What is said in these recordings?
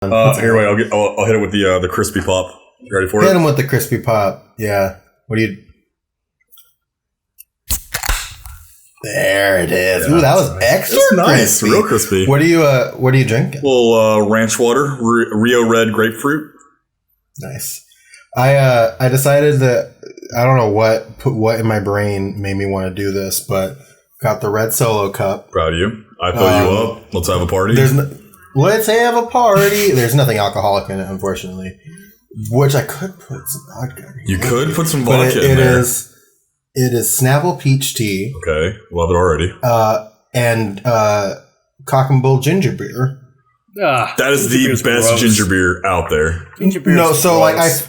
Anyway, I'll hit it with the crispy pop. You ready for it? Hit him with the crispy pop. Yeah. What do you? There it is. Yeah, Ooh, that was nice. extra It's nice, crispy. real crispy. What are you drinking? A little ranch water, Rio Red grapefruit. Nice. I decided that I don't know what in my brain made me want to do this, but got the red Solo cup. Proud of you. I fill you up. Let's have a party. Let's have a party. There's nothing alcoholic in it, unfortunately. Which I could put some vodka in. You could put some vodka in it there. It is Snapple peach tea. Okay, love it already. And Cock and Bull ginger beer. That is the best gross. Ginger beer out there. Ginger beer. No, so gross.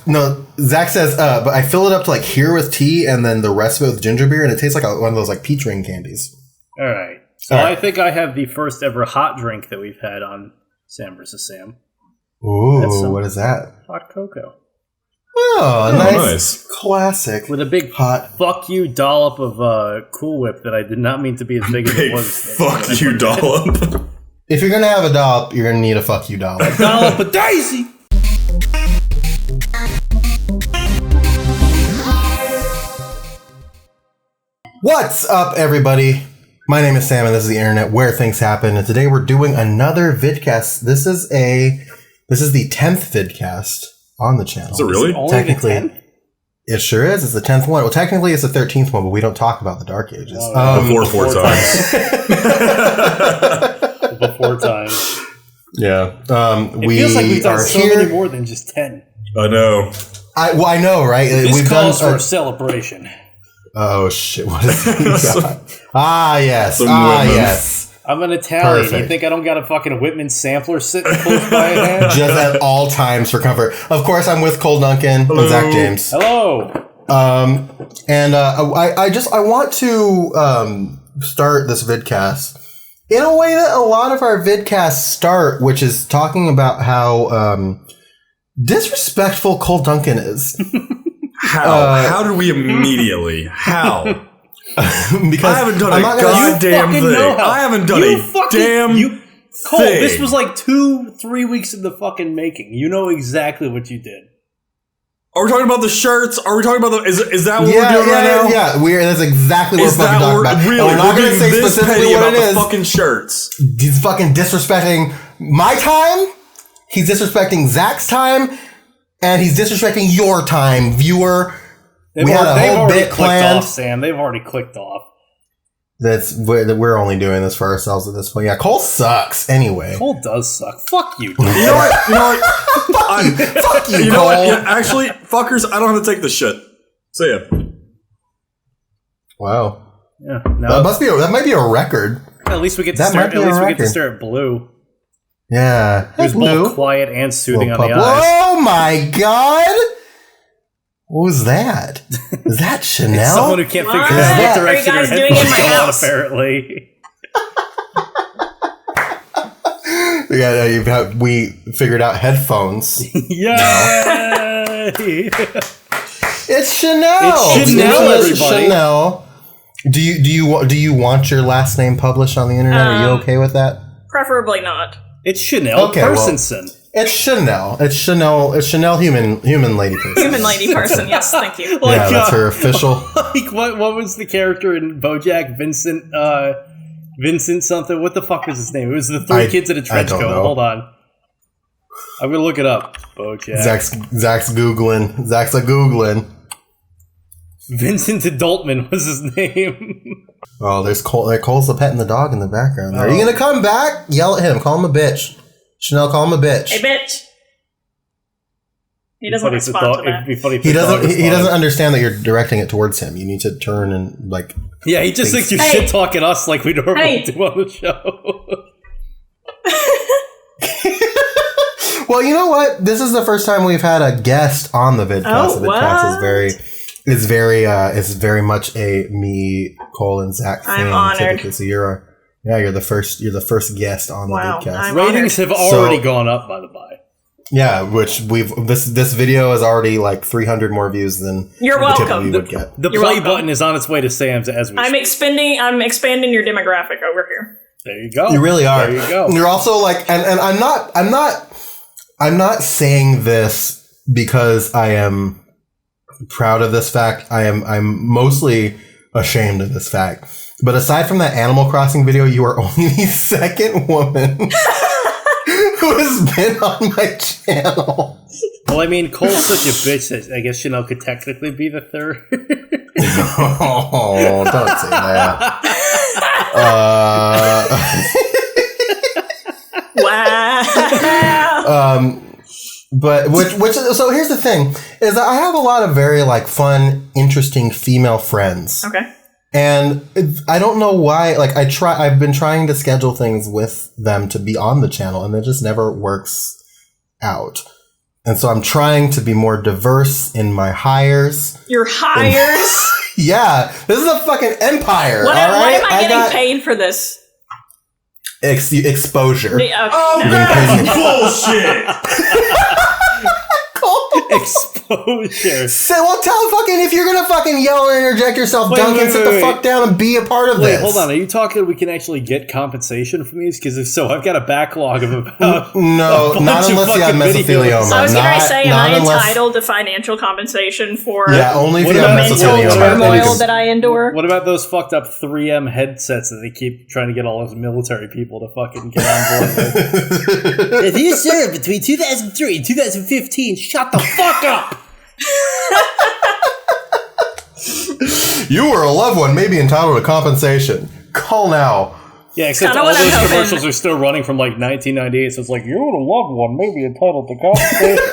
Zach says, but I fill it up to like here with tea, and then the rest of it with ginger beer, and it tastes like one of those like peach ring candies. All right. So I think I have the first ever hot drink that we've had on Sam vs. Sam. Ooh, what is that? Hot cocoa. Oh, nice. Classic. With a big hot fuck you dollop of Cool Whip that I did not mean to be as big as it was. Fuck you dollop. If you're going to have a dollop, you're going to need a fuck you dollop. A dollop of Daisy. What's up, everybody? My name is Sam, and this is the internet where things happen. And today we're doing another vidcast. This is the 10th vidcast on the channel. Is it really? Technically, it sure is. It's the 10th one. Well, technically, it's the 13th one, but we don't talk about the Dark Ages. Before four times. Before times. Yeah. It feels like we've done so many more than just 10. I know. I know, right? This calls for a celebration. Oh, shit. What is it? Yes. Yes. I'm an Italian. Perfect. You think I don't got a fucking Whitman sampler sitting close by at hand? Just at all times for comfort. Of course, I'm with Cole Duncan and Zach James. Hello. And I want to start this vidcast in a way that a lot of our vidcasts start, which is talking about how disrespectful Cole Duncan is. How did we immediately? How? Because I haven't done a goddamn thing. I haven't done a damn thing. Cole, this was like 2-3 weeks in the fucking making. You know exactly what you did. Are we talking about the shirts? Are we talking about the... Is that what we're doing right now? Yeah, that's exactly what we're fucking talking about. Really? We're not going to say specifically what it is. Fucking shirts. He's fucking disrespecting my time. He's disrespecting Zach's time. And he's disrespecting your time, viewer. We had a whole bit planned. Off, Sam. They've already clicked off. We're only doing this for ourselves at this point. Yeah, Cole sucks anyway. Cole does suck. Fuck you. You know what? Fuck you, you Cole. Know what? Yeah, actually, fuckers, I don't have to take this shit. See ya. Wow. Yeah. That might be a record. At least we get to start. At least we get to stare at Blue. Yeah. He was both quiet and soothing on the eyes. Oh my god! What was that? Is that Chanel? It's someone who can't figure out what direction her headphones go on, apparently. We figured out headphones. Yay! It's Chanel! It's Chanel, everybody. Chanel. Do you want your last name published on the internet? Are you okay with that? Preferably not. It's Chanel Personson. Well, it's Chanel. It's Chanel human lady person. Human lady person, yes, thank you. That's her official. Like, what was the character in BoJack? Vincent something? What the fuck was his name? It was the three kids in a trench coat. Hold on. I'm going to look it up. BoJack. Zach's Googling. Zach's a Googling. Vincent Adultman was his name. Oh, there's Cole. Cole's the pet and the dog in the background. Are you going to come back? Yell at him. Call him a bitch. Chanel, call him a bitch. Hey, bitch. He doesn't respond to that. He doesn't understand that you're directing it towards him. You need to turn and like... Yeah, he just thinks you're shit-talking us like we normally do on the show. Well, you know what? This is the first time we've had a guest on the vidcast. The vidcast is very much a me, Cole, and Zach thing. I'm honored. Typically. So you're the first guest on the vidcast. Ratings have already gone up, by the by. Yeah, which this video is already like 300 more views than you're welcome. We would get. The play button is on its way to Sam's as we speak. I'm expanding your demographic over here. There you go. You really are. There you go. You're also like, and I'm not I'm not saying this because I am proud of this fact. I'm mostly ashamed of this fact. But aside from that Animal Crossing video, you are only the second woman who has been on my channel. Well, I mean, Cole's such a bitch that I guess Chanel could technically be the third. Oh, don't say that. Wow. But so here's the thing is that I have a lot of very like fun, interesting female friends. Okay. And I don't know why, like I've been trying to schedule things with them to be on the channel and it just never works out. And so I'm trying to be more diverse in my hires. Your hires? Yeah, this is a fucking empire. What all right? am I getting paid for this? Exposure. Oh, that's bullshit. Exposure. Well, tell fucking if you're gonna fucking yell and interject yourself, Duncan, sit the fuck down and be a part of this. Wait, hold on. Are you talking we can actually get compensation from these? Because if so, I've got a backlog of about no, not unless you have mesothelioma. I was going to say, am I entitled to financial compensation for only if the you have mental mesothelioma. turmoil that I endure? What about those fucked up 3M headsets that they keep trying to get all those military people to fucking get on board with? If you served between 2003 and 2015, shut the fuck up! You or a loved one may be entitled to compensation. Call now. Yeah, except all those commercials are still running from like 1998, so it's like, you or a loved one may be entitled to compensation.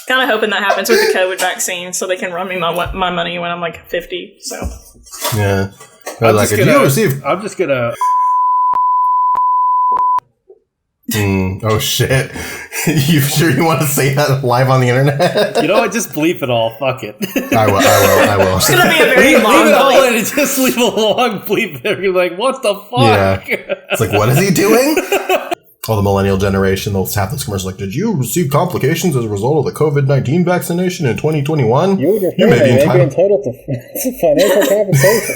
Kind of hoping that happens with the COVID vaccine so they can run me my money when I'm like 50, so. Yeah. I'm just gonna... Oh shit. You sure you want to say that live on the internet? You know what? Just bleep it all. Fuck it. I will. It's going to be a very long bleep it all bleep. in and just leave a long bleep there. You're like, what the fuck? Yeah. It's like, what is he doing? All the millennial generation, they'll have this commercial like, did you receive complications as a result of the COVID-19 vaccination in 2021? You may be entitled to financial compensation.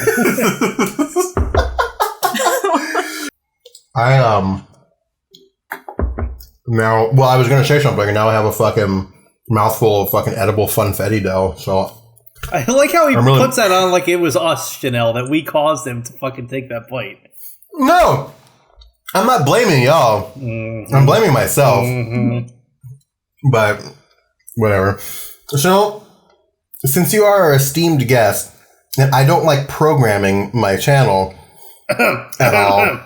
Now, well, I was going to say something, and now I have a fucking mouthful of fucking edible funfetti dough, so... I like how he puts that on like it was us, Chanel, that we caused him to fucking take that bite. No! I'm not blaming y'all. Mm-hmm. I'm blaming myself. Mm-hmm. But, whatever. So, since you are our esteemed guest, and I don't like programming my channel at all...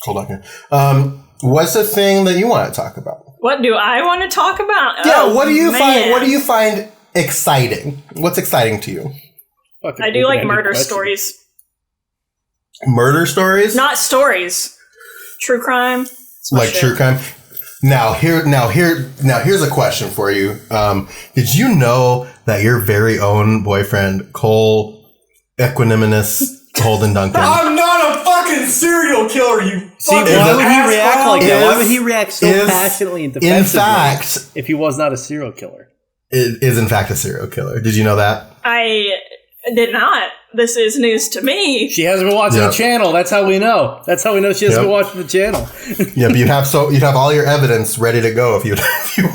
Hold on here. What's the thing that you want to talk about? What do I want to talk about? Yeah, what do you find exciting? What's exciting to you? I do like murder stories. Murder stories? Not stories. True crime. Like true crime. Now here's a question for you. Did you know that your very own boyfriend Cole Equanimous Holden Duncan? I'm not a fucking serial killer, you. See, why would he react like that? Why would he react so passionately and defensively? In fact, if he was not a serial killer, it is in fact a serial killer. Did you know that? I did not. This is news to me. She hasn't been watching the channel. That's how we know. That's how we know she hasn't been watching the channel. Yeah, but you'd have all your evidence ready to go if you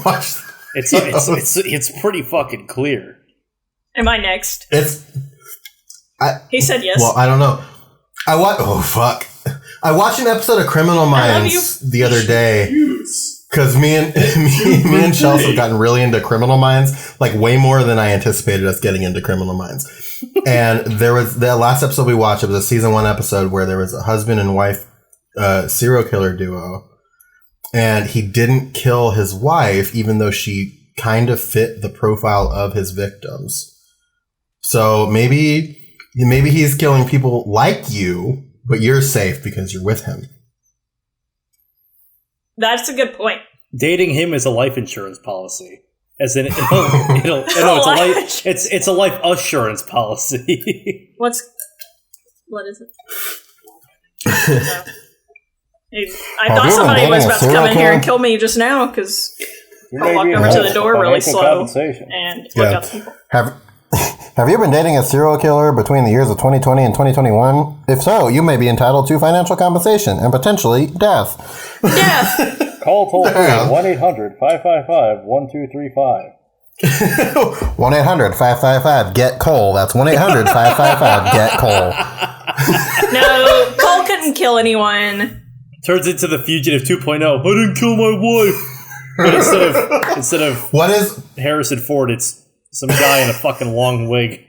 watched. It's pretty fucking clear. Am I next? He said yes. Well, I don't know. Oh fuck! I watched an episode of Criminal Minds the other day because me and Chelsea have gotten really into Criminal Minds, like way more than I anticipated us getting into Criminal Minds. And there was the last episode we watched. It was a season 1 episode where there was a husband and wife serial killer duo, and he didn't kill his wife even though she kind of fit the profile of his victims. So maybe he's killing people like you, but you're safe because you're with him. That's a good point. Dating him is a life insurance policy. As in, it's a life assurance policy. What is it? I thought somebody was about to come in here and kill me just now because I walked over to the door really slow and looked out the people. Have you been dating a serial killer between the years of 2020 and 2021? If so, you may be entitled to financial compensation and potentially death. Death. Call toll free 1-800-555-1235. 1-800-555-GET-COLE. That's 1-800-555-GET-COLE. No, Cole couldn't kill anyone. Turns into the Fugitive 2.0. I didn't kill my wife. But instead of What is... Harrison Ford, it's some guy in a fucking long wig.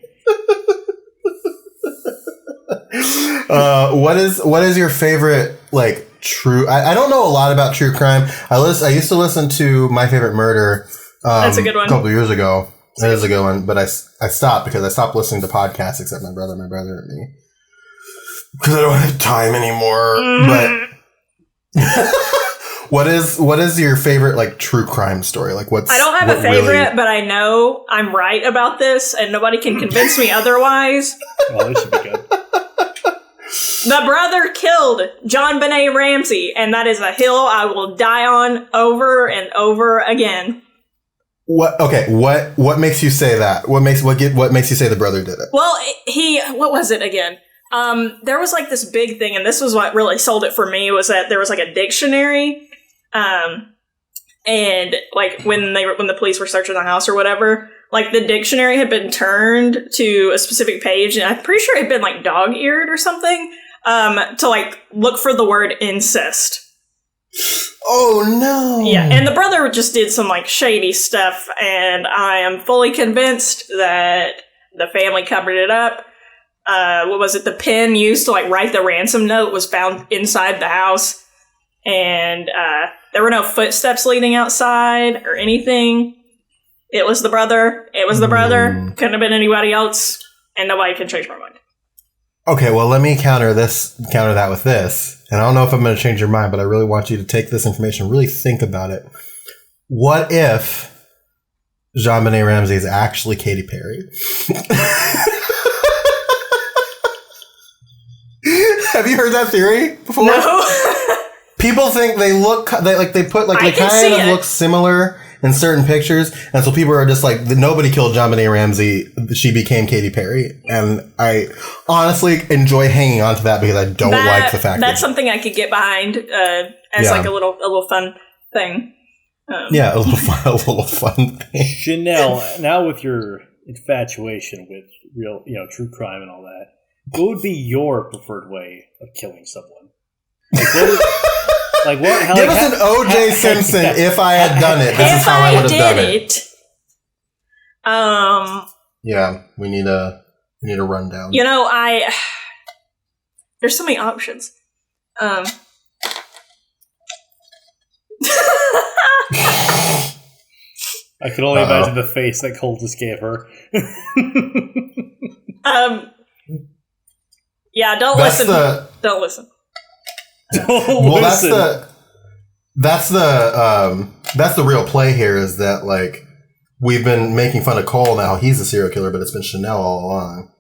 What is your favorite, like, true... I don't know a lot about true crime. I used to listen to My Favorite Murder... That's a good one. A couple years ago. That is a good one, but I stopped because I stopped listening to podcasts except my brother and me. Because I don't have time anymore. But what is your favorite, like, true crime story? Like, I don't have a favorite, but I know I'm right about this, and nobody can convince me otherwise. Oh, this should be good. The brother killed John Benet Ramsey, and that is a hill I will die on over and over again. What makes you say that? What makes you say the brother did it? Well, what was it again? There was like this big thing, and this was what really sold it for me, was that there was like a dictionary, and like when the police were searching the house or whatever, like the dictionary had been turned to a specific page, and I'm pretty sure it had been like dog-eared or something, to like look for the word incest. Oh no! Yeah, and the brother just did some like shady stuff, and I am fully convinced that the family covered it up. What was it? The pen used to like write the ransom note was found inside the house, and there were no footsteps leading outside or anything. It was the brother. Couldn't have been anybody else, and nobody can change my mind. Okay, well, let me counter that with this. And I don't know if I'm going to change your mind, but I really want you to take this information, really think about it. What if JonBenet Ramsey is actually Katy Perry? Have you heard that theory before? No. People think they kind of look similar in certain pictures, and so people are just like, nobody killed JonBenet Ramsey, she became Katy Perry, and I honestly enjoy hanging on to that because I don't like the fact that's something I could get behind as like a little fun thing. A little fun thing. Chanel, now with your infatuation with real, true crime and all that, what would be your preferred way of killing someone? Give us an O.J. Simpson if I had done it. This is how I would have done it. Yeah, we need a rundown. There's so many options. I can only imagine the face that Cole just gave her. Yeah, don't listen. Don't listen. Well, that's the real play here, is that like we've been making fun of Cole now. He's a serial killer, but it's been Chanel all along.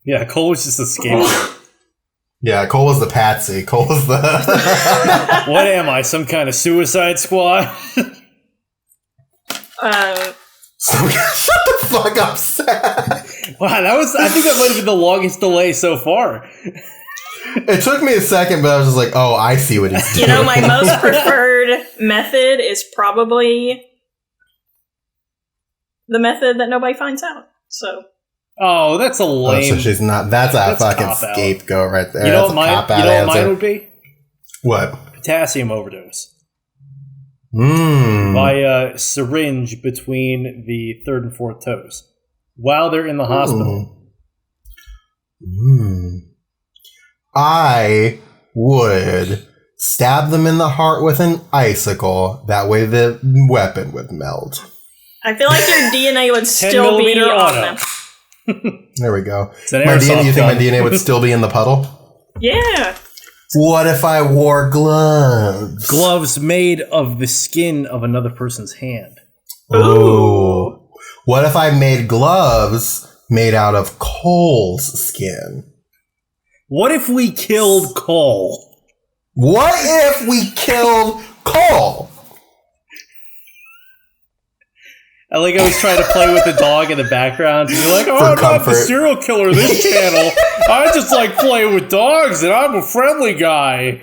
Yeah, Cole was just a scapegoat. Yeah, Cole was the patsy. Cole was the... What am I, some kind of Suicide Squad? Shut the fuck up, Zach. Wow, I think that might have been the longest delay so far. It took me a second, but I was just like, oh, I see what he's doing. My most preferred method is probably the method that nobody finds out. So. Oh, that's a lame. So she's not. That's a fucking scapegoat right there. You know what mine would be? What? Potassium overdose. By a syringe between the third and fourth toes while they're in the hospital. I would stab them in the heart with an icicle. That way the weapon would melt. I feel like your DNA would still be on them. There we go. You think my DNA would still be in the puddle? Yeah. What if I wore gloves? Gloves made of the skin of another person's hand. Ooh. What if I made gloves made out of Cole's skin? What if we killed Cole? What if we killed Cole? I like I was trying to play with the dog in the background. And you're like, oh, For I'm not the comfort. serial killer of this channel. I just like playing with dogs, and I'm a friendly guy.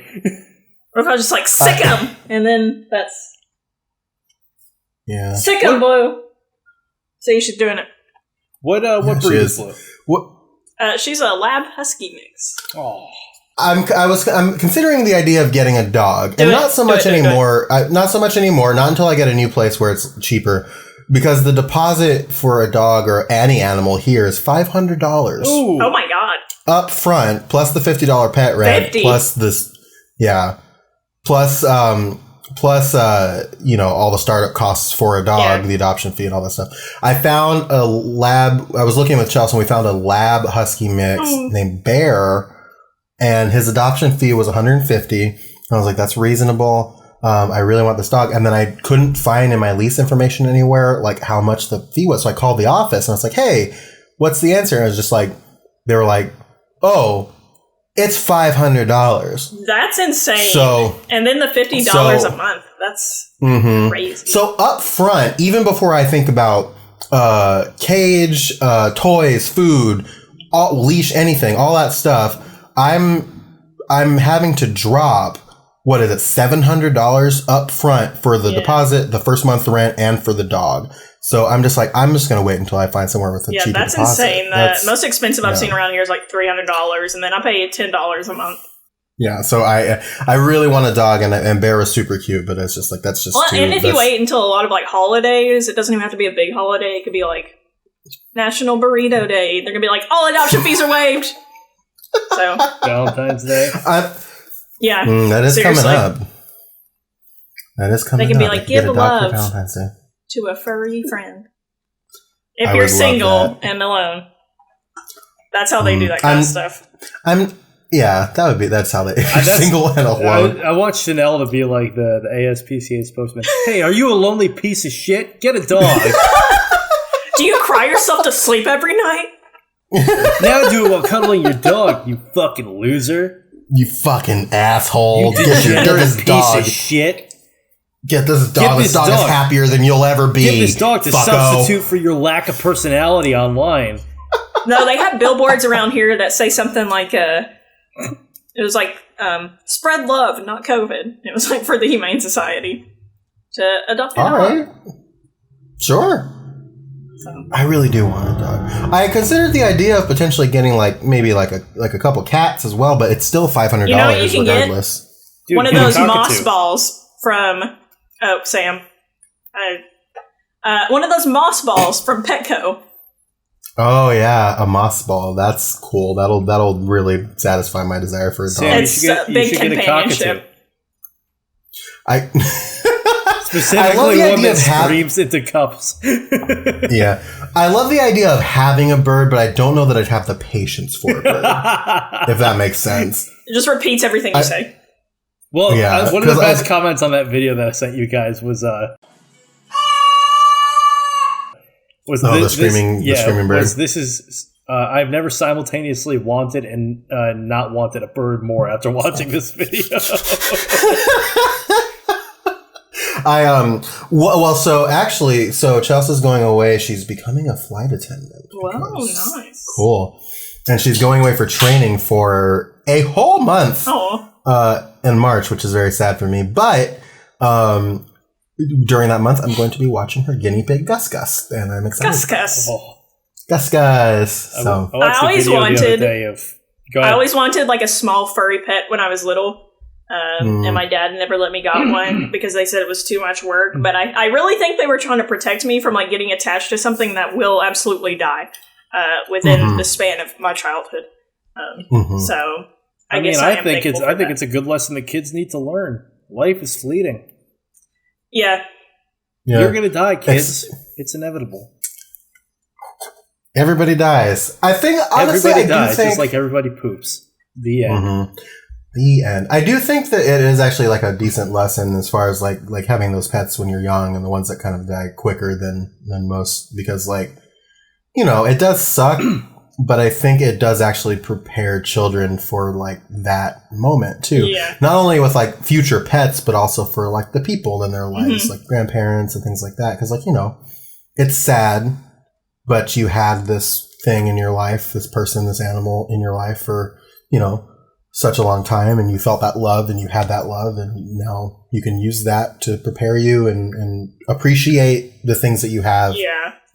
Or if I was just like, sick him! And then that's... Yeah. Sick him, Blue! See, she's doing it. What she breed is. is Blue? What? She's a lab husky mix. Oh. I'm considering the idea of getting a dog, Do and it. not so Do much it, do it, do it. anymore. Not so much anymore. Not until I get a new place where it's cheaper, because the deposit for a dog or any animal here is $500 Ooh. Oh my god. up front, plus the $50 pet rent, 50? plus this, yeah, plus you know, all the startup costs for a dog, Yeah. the adoption fee, and all that stuff. I found a lab. I was looking with Chelsea, and we found a lab husky mix named Bear. And his adoption fee was $150. I was like, that's reasonable. I really want this dog. And then I couldn't find in my lease information anywhere, like, how much the fee was. So I called the office and I was like, hey, what's the answer? And it was just like, they were like, oh, it's $500. That's insane. So, and then the $50 a month. That's crazy. so up front, even before I think about cage, toys, food, leash, anything, all that stuff, I'm having to drop, what is it, $700 up front for the deposit, the first month rent, and for the dog. So I'm just like, I'm just going to wait until I find somewhere with a cheaper that's deposit. insane. The most expensive I've seen around here is like $300, and then I pay $10 a month. Yeah, so I really want a dog, and Bear is super cute, but it's just like, that's just too... And if you wait until a lot of like holidays, it doesn't even have to be a big holiday. It could be like National Burrito Day. They're going to be like, all adoption fees are waived. So Valentine's Day. yeah, that is seriously. coming up. That is coming up. They can be like, Get give a dog for love Valentine's Day. to a furry friend. If I you're would love single that. and alone, that's how they do that kind of stuff. That's how they single and alone. I want Chanel to be like the ASPCA spokesman. Hey, are you a lonely piece of shit? Get a dog. Do you cry yourself to sleep every night? Now do it while cuddling your dog, you fucking loser. You fucking asshole. You Get degenerate this piece dog. of shit. Get this dog. Get This this dog is dog. happier than you'll ever be. Get this dog to fucko. substitute for your lack of personality online. No, they have billboards around here that say something like, it was like, spread love, not COVID. It was like for the Humane Society to adopt a All dog. right. Sure. I really do want a dog. I considered the idea of potentially getting maybe a couple cats as well, but it's still $500 You know what you can get? regardless. Dude, One of get a those cockatoo. moss balls from Sam. One of those moss balls from Petco. Oh yeah, a moss ball. That's cool. That'll really satisfy my desire for a dog. Sam, you It's should get- a you big should get a companionship. Specifically, I love the one idea that of screams into cups. Yeah, I love the idea of having a bird, but I don't know that I'd have the patience for a bird. If that makes sense. It just repeats everything you say. Well, Yeah, one of the 'cause best comments on that video that I sent you guys was the screaming bird. This is I've never simultaneously wanted and not wanted a bird more after watching this video. So Chelsea's going away. She's becoming a flight attendant. Wow, nice. Cool. And she's going away for training for a whole month Oh, in March, which is very sad for me. But during that month, I'm going to be watching her guinea pig Gus Gus, and I'm excited. Gus Gus. Oh, Gus Gus. So I watched I always the video the other wanted- day of. Go I ahead. always wanted like a small furry pet when I was little. And my dad never let me got one because they said it was too much work. But I really think they were trying to protect me from like getting attached to something that will absolutely die within the span of my childhood. So I guess I am think thankful I for think that. it's a good lesson that kids need to learn. Life is fleeting. Yeah. yeah. You're gonna die, kids. It's inevitable. Everybody dies. I think honestly, Everybody I dies, do think just like everybody poops. The end. the end. I do think that it is actually like a decent lesson as far as like having those pets when you're young and the ones that kind of die quicker than most, because it does suck, but I think it does actually prepare children for like that moment too. Yeah. Not only with like future pets, but also for like the people in their lives, like grandparents and things like that. Because it's sad, but you had this thing in your life, this person, this animal in your life for, such a long time, and you felt that love and you had that love, and now you can use that to prepare you and appreciate the things that you have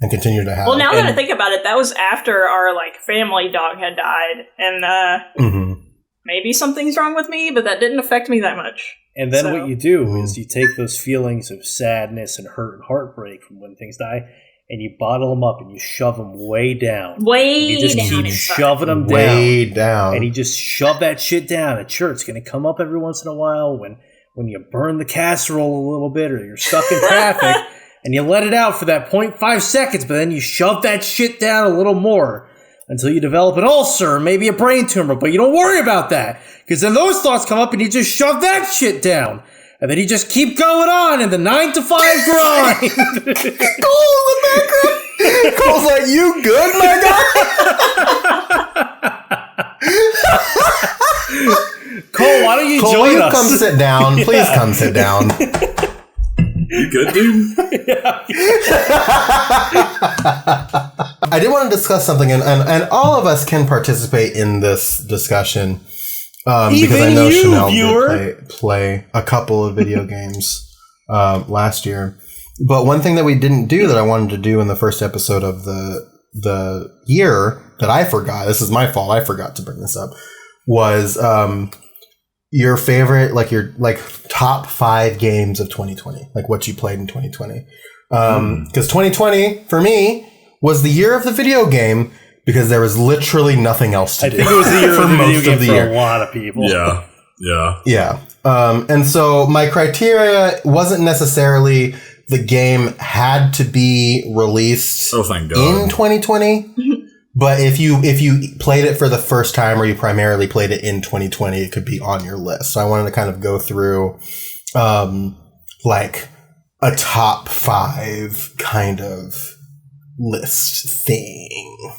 and continue to have. Well, now that I think about it, that was after our family dog had died, and maybe something's wrong with me, but that didn't affect me that much. And then what you do is you take those feelings of sadness and hurt and heartbreak from when things die, and you bottle them up and you shove them way down. You just down keep shoving them way down. And you just shove that shit down. And sure, it's going to come up every once in a while when you burn the casserole a little bit or you're stuck in traffic and you let it out for that 0.5 seconds, but then you shove that shit down a little more until you develop an ulcer or maybe a brain tumor. But you don't worry about that, because then those thoughts come up and you just shove that shit down. And then you just keep going on in the 9 to 5 grind. Cole's in the background. Cole's like, you good, my guy? Cole, why don't you Cole, join us? Come sit down. Please come sit down. You good, dude? I did want to discuss something, and all of us can participate in this discussion. Because I know Chanel did play a couple of video games last year. But one thing that we didn't do that I wanted to do in the first episode of the year that I forgot, this is my fault, I forgot to bring this up, was your favorite, your top 5 games of 2020, what you played in 2020. Because 2020, for me, was the year of the video game, because there was literally nothing else to do. I think it was the year for of the most video of the game year. for a lot of people. Yeah. And so my criteria wasn't necessarily the game had to be released thank God. in 2020, but if you played it for the first time or you primarily played it in 2020, it could be on your list. So I wanted to kind of go through a top 5 kind of list thing.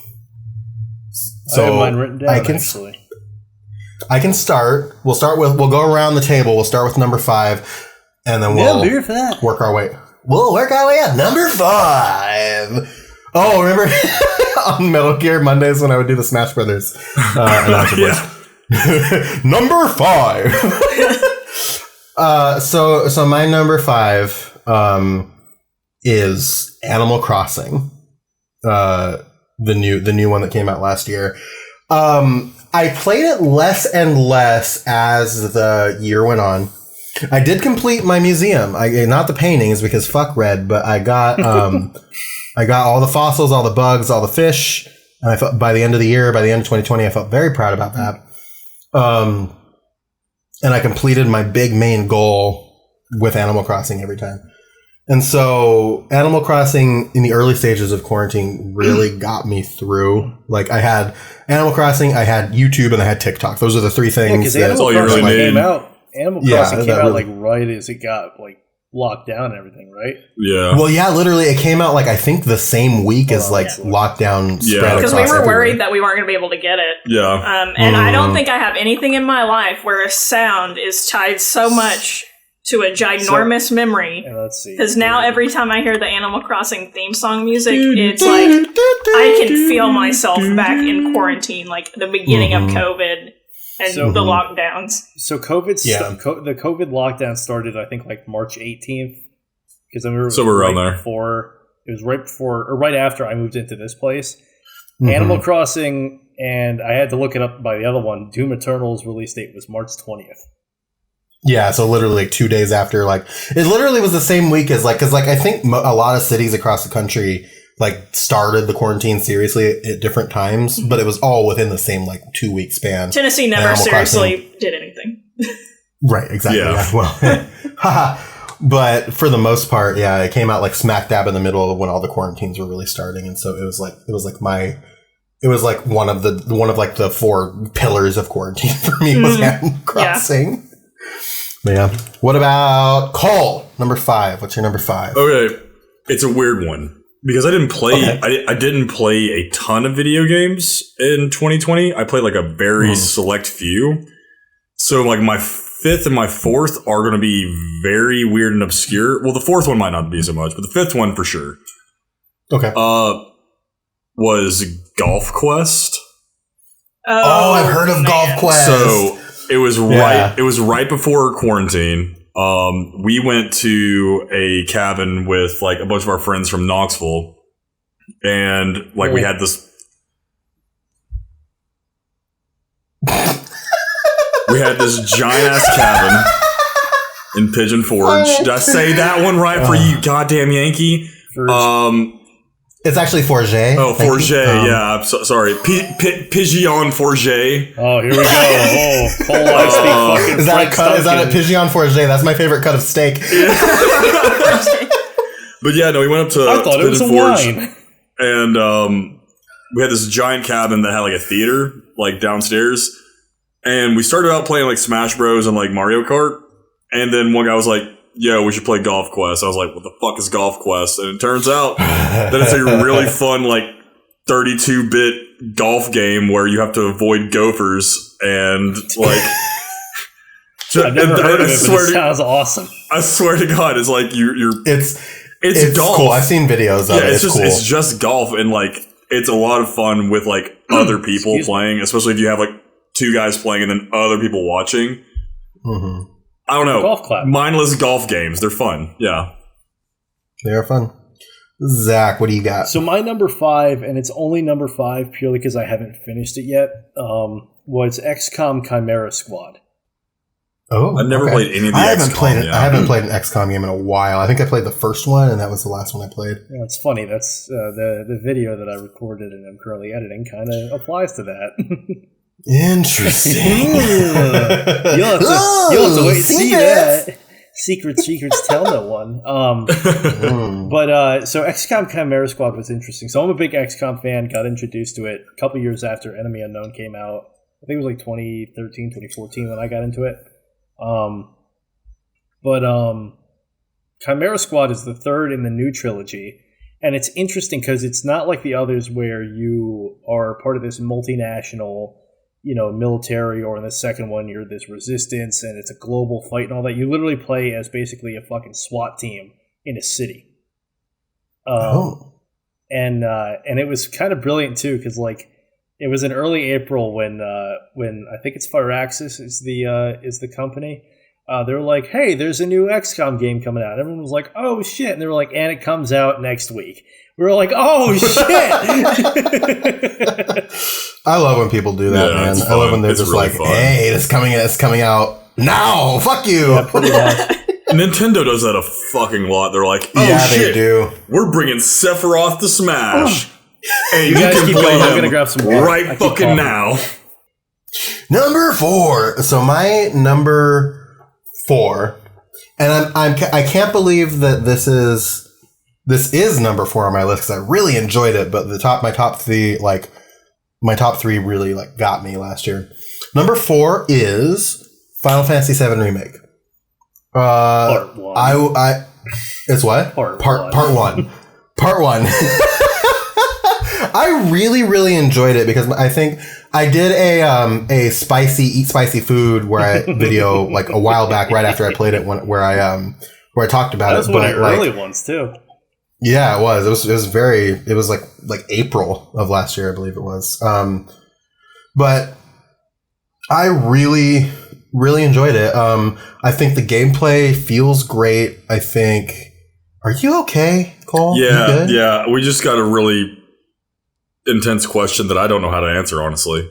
So I have mine written down, actually. I can start. We'll go around the table. We'll start with number 5, and then we'll work our way. We'll work our way up. Number 5. Oh, remember on Metal Gear Mondays when I would do the Smash Brothers announcer voice? Number 5. So my number 5 is Animal Crossing. The new one that came out last year. I played it less and less as the year went on. I did complete my museum. Not the paintings, because fuck Red, but I got all the fossils, all the bugs, all the fish. And I felt by the end of the year, by the end of 2020, I felt very proud about that. And I completed my big main goal with Animal Crossing every time. And so Animal Crossing in the early stages of quarantine really got me through. I had Animal Crossing, I had YouTube, and I had TikTok. Those are the 3 things. That's all you really need. Animal Crossing came out right as it got locked down and everything, right? Yeah. Well, yeah, literally, it came out I think the same week as lockdown spread across because we were everywhere. worried that we weren't going to be able to get it. Yeah. And I don't think I have anything in my life where a sound is tied so much to a ginormous memory. Let's see. Because now every time I hear the Animal Crossing theme song music, it's I can feel myself back in quarantine, the beginning of COVID and the lockdowns. So the COVID lockdown started, I think, March 18th. Because I remember we're around there. It was right before or right after I moved into this place. Animal Crossing, and I had to look it up by the other one. Doom Eternal's release date was March 20th. Yeah, so literally 2 days after, it literally was the same week as, because, I think a lot of cities across the country, started the quarantine seriously at different times, but it was all within the same, 2-week span. Tennessee never seriously did anything. Right, exactly. Yeah. Well, but for the most part, yeah, it came out, smack dab in the middle of when all the quarantines were really starting, and so it was one of the 4 pillars of quarantine for me was Animal Crossing. Yeah. But yeah. What about Cole? Number 5. What's your number 5? Okay, it's a weird one because I didn't play. Okay. I didn't play a ton of video games in 2020. I played a very select few. So my 5th and my 4th are going to be very weird and obscure. Well, the 4th one might not be so much, but the 5th one for sure. Okay. Was Golf Quest. Oh, I've heard of man. Golf Quest. So it was Yeah. right before quarantine. We went to a cabin with like a bunch of our friends from Knoxville, and like we had this. We had this giant ass cabin in Pigeon Forge. Did I say that one right for you, goddamn Yankee? It's actually Forget. Oh, Thank you. Forget. Yeah, I'm sorry. Pigeon Forget. Oh, here we go. Oh, Cole, I speak fucking Is that a Frank cut? Is that a Duncan. Pigeon Forget? That's my favorite cut of steak. But yeah, no, we went up to I thought it was a Pigeon Forge, wine. and we had this giant cabin that had like a theater like downstairs, and we started out playing like Smash Bros and like Mario Kart, and then one guy was like, "Yo, we should play Golf Quest." I was like, "What the fuck is Golf Quest?" And it turns out that it's a really fun like 32-bit golf game where you have to avoid gophers and like. I've never heard of it, but it to, sounds awesome. I swear to God, it's like you're. It's It's golf. cool. I've seen videos of it. It's just cool. it's just golf, and like it's a lot of fun with like other people Excuse me. playing, especially if you have like two guys playing and then other people watching. Mhm. I don't know. Golf clap. Mindless golf games. They're fun. Yeah. They are fun. Zach, what do you got? So my number 5, and it's only number 5 purely because I haven't finished it yet, was XCOM Chimera Squad. Oh, I've never played any of the I haven't XCOM, played it. yeah. I haven't played an XCOM game in a while. I think I played the first one, and that was the last one I played. You know, it's funny. That's the video that I recorded and I'm currently editing kind of applies to that. Interesting. You'll have to wait and see that. Secrets tell no one. But so XCOM Chimera Squad was interesting. So I'm a big XCOM fan. Got introduced to it a couple years after Enemy Unknown came out. I think it was like 2013, 2014 when I got into it. Chimera Squad is the third in the new trilogy. And it's interesting because it's not like the others where you are part of this multinational, military, or in the second one, you're this resistance and it's a global fight and all that. You literally play as basically a fucking SWAT team in a city. And it was kind of brilliant too, because like it was in early April when I think it's Firaxis is the company. They were like, "Hey, there's a new XCOM game coming out." Everyone was like, "Oh shit!" And they were like, "And it comes out next week." We were like, "Oh shit!" I love when people do that, Yeah, man. it's I love when they're It's just really like, fun. "Hey, it's coming out now. Fuck you." Yeah, pretty much. Nintendo does that a fucking lot. They're like, "Oh Yeah, shit, they do. we're bringing Sephiroth to Smash, and you guys can keep play going. I'm him gonna grab some water. I right keep fucking talking. now." Number 4. So my number 4, and I can't believe that this is number 4 on my list because I really enjoyed it. But my top three really like got me last year. Number 4 is Final Fantasy VII Remake. Part 1. It's what? Part 1. Part 1. Part 1. I really, really enjoyed it because I think I did a eat spicy food video like a while back right after I played it where I talked about That was it. one of But the like, early ones too. yeah, it was. It was like April of last year, I believe it was. But I really, really enjoyed it. I think the gameplay feels great. I think. Are you okay, Cole? You Yeah, good? yeah. We just got a really intense question that I don't know how to answer, honestly.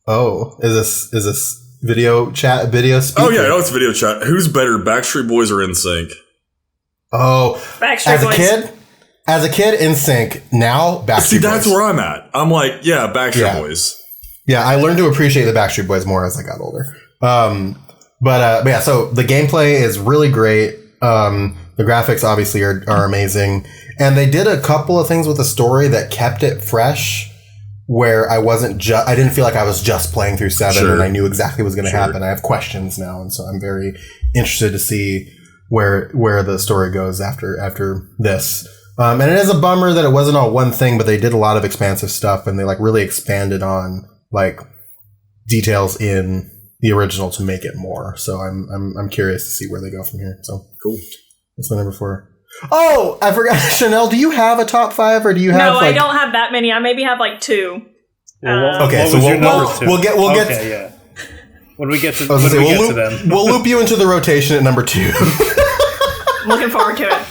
Oh, is this video chat? Video speaker? Oh yeah, I know it's video chat. Who's better, Backstreet Boys or NSYNC? Oh, Backstreet Boys. As a kid, NSYNC. Now, Backstreet See, that's Boys. where I'm at. I'm like, yeah, Backstreet Yeah. Boys. Yeah, I learned to appreciate the Backstreet Boys more as I got older. But yeah, so the gameplay is really great. The graphics obviously are amazing, and they did a couple of things with the story that kept it fresh. Where I didn't feel like I was just playing through 7 Sure. and I knew exactly what was going to Sure. happen. I have questions now, and so I'm very interested to see where the story goes after this. And it is a bummer that it wasn't all one thing, but they did a lot of expansive stuff, and they like really expanded on like details in the original to make it more. So I'm curious to see where they go from here. So Cool. that's my number 4. Oh, I forgot. Chanel, do you have a top 5 or do you have No, I like... don't have that many. I maybe have like 2. Okay, so we'll get Okay, yeah. When we get to them, we'll loop you into the rotation at number 2. Looking forward to it.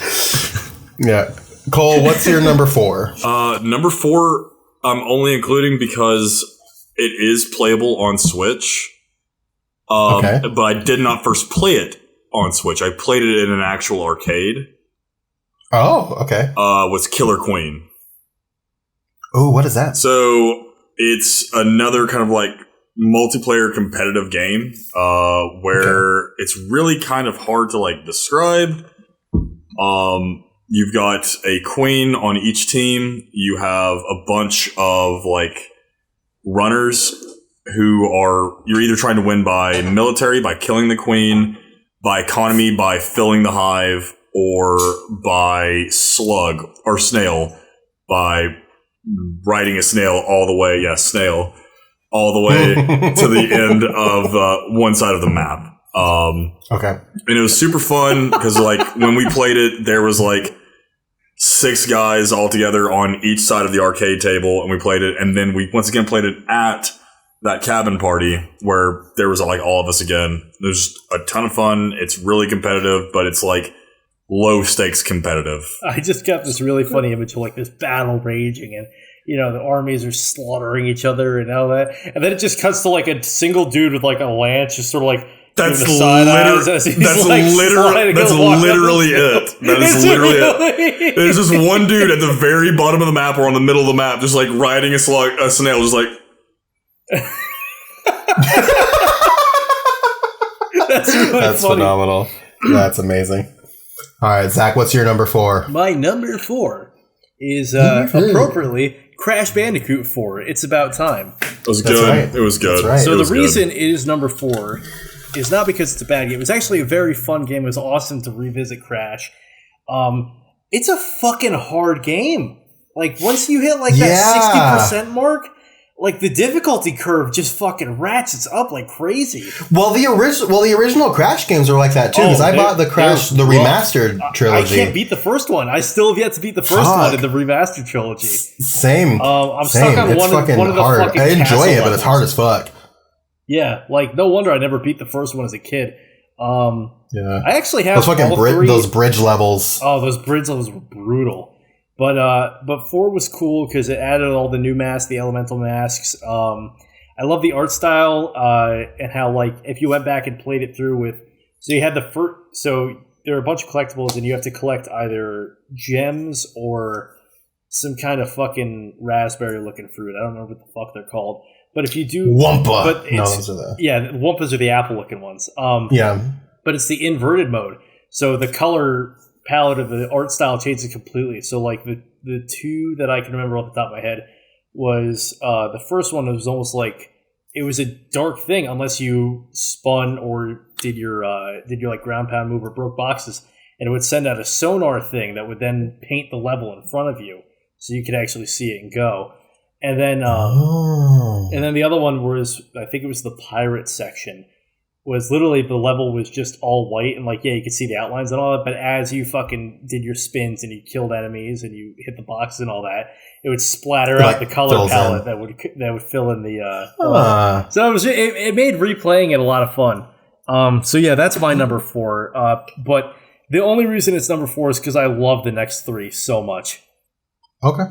Yeah. Cole, what's your number 4? Number 4, I'm only including because it is playable on Switch. Okay. But I did not first play it on Switch. I played it in an actual arcade. Oh, okay. Was Killer Queen. Oh, what is that? So it's another kind of like multiplayer competitive game where it's really kind of hard to like describe. You've got a queen on each team. You have a bunch of like runners who are, you're either trying to win by military, by killing the queen, by economy, by filling the hive, or by slug or snail, by riding a snail all the way, snail, all the way to the end of one side of the map. Okay. And it was super fun because like when we played it, there was like 6 guys all together on each side of the arcade table, and we played it. And then we once again played it at that cabin party where there was like all of us again. It was a ton of fun. It's really competitive, but it's like low stakes competitive. I just got this really funny image of like this battle raging, and the armies are slaughtering each other and all that, and then it just cuts to like a single dude with like a lance, just sort of like that's literally it. That is literally it. There's just one dude at the very bottom of the map or on the middle of the map, just like riding a snail, just like. That's really That's funny. phenomenal. That's amazing. All right, Zach, what's your number 4? My number 4 is appropriately Crash Bandicoot 4. It's about time. It was good. Right. It was good. Right. So the reason it is number 4 is not because it's a bad game. It was actually a very fun game. It was awesome to revisit Crash. It's a fucking hard game. Like once you hit like that 60% mark, like the difficulty curve just fucking ratchets up like crazy. Well, the original Crash games are like that too. Because I bought the remastered trilogy. I can't beat the first one. I still have yet to beat the first one in the remastered trilogy. Same. I'm stuck on it's one of the hard. fucking I enjoy it, but levels. it's hard as fuck. Yeah, like no wonder I never beat the first one as a kid. Yeah, I actually have those fucking those bridge levels. Oh, those bridge levels were brutal. But 4 was cool because it added all the new masks, the elemental masks. I love the art style and how like if you went back and played it through with, so you had the first, so there are a bunch of collectibles and you have to collect either gems or some kind of fucking raspberry looking fruit. I don't remember what the fuck they're called. But if you do Wumpa, but those are the Wumpas are the apple looking ones. Yeah, but it's the inverted mode. So the color palette of the art style changes completely. So like the 2 that I can remember off the top of my head was the first one was almost like it was a dark thing unless you spun or did your like ground pound move or broke boxes, and it would send out a sonar thing that would then paint the level in front of you so you could actually see it and go. And then and then the other one was, I think it was the pirate section, was literally the level was just all white and like, yeah, you could see the outlines and all that, but as you fucking did your spins and you killed enemies and you hit the boxes and all that, it would splatter out the color palette that would fill in the so it made replaying it a lot of fun. So yeah, that's my number 4. But the only reason it's number 4 is because I love the next 3 so much. Okay.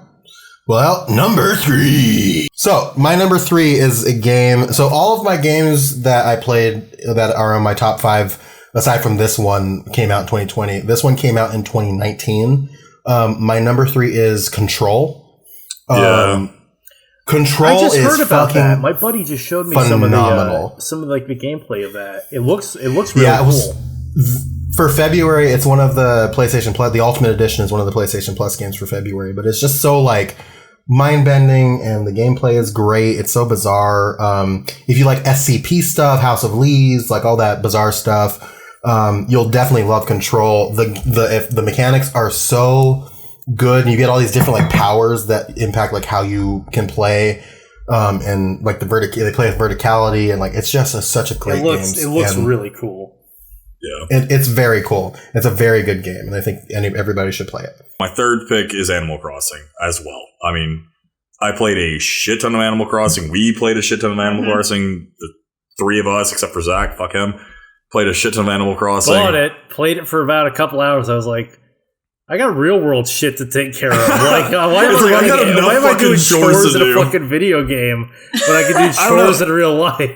Well, number 3. So, my number 3 is a game. So, all of my games that I played that are on my top 5, aside from this one, came out in 2020. This one came out in 2019. My number 3 is Control. Control I just is heard about fucking that. My buddy just showed me phenomenal. some of like the gameplay of that. It looks really cool. For February, it's one of the PlayStation Plus. The Ultimate Edition is one of the PlayStation Plus games for February. But it's just so like mind-bending, and the gameplay is great. It's so bizarre. If you like SCP stuff, House of Leaves, like all that bizarre stuff, you'll definitely love Control. The mechanics are so good, and you get all these different like powers that impact like how you can play. And like they play with verticality, and like it's just such a great game. It looks really cool. It's very cool. It's a very good game, and I think everybody should play it. My third pick is Animal Crossing as well. I mean, I played a shit ton of Animal Crossing. We played a shit ton of Animal Crossing. The three of us, except for Zach, fuck him, played a shit ton of Animal Crossing. Bought it, played it for about a couple hours. I was like, I got real world shit to take care of. Like, why am I doing chores in a fucking video game when I can do chores in real life?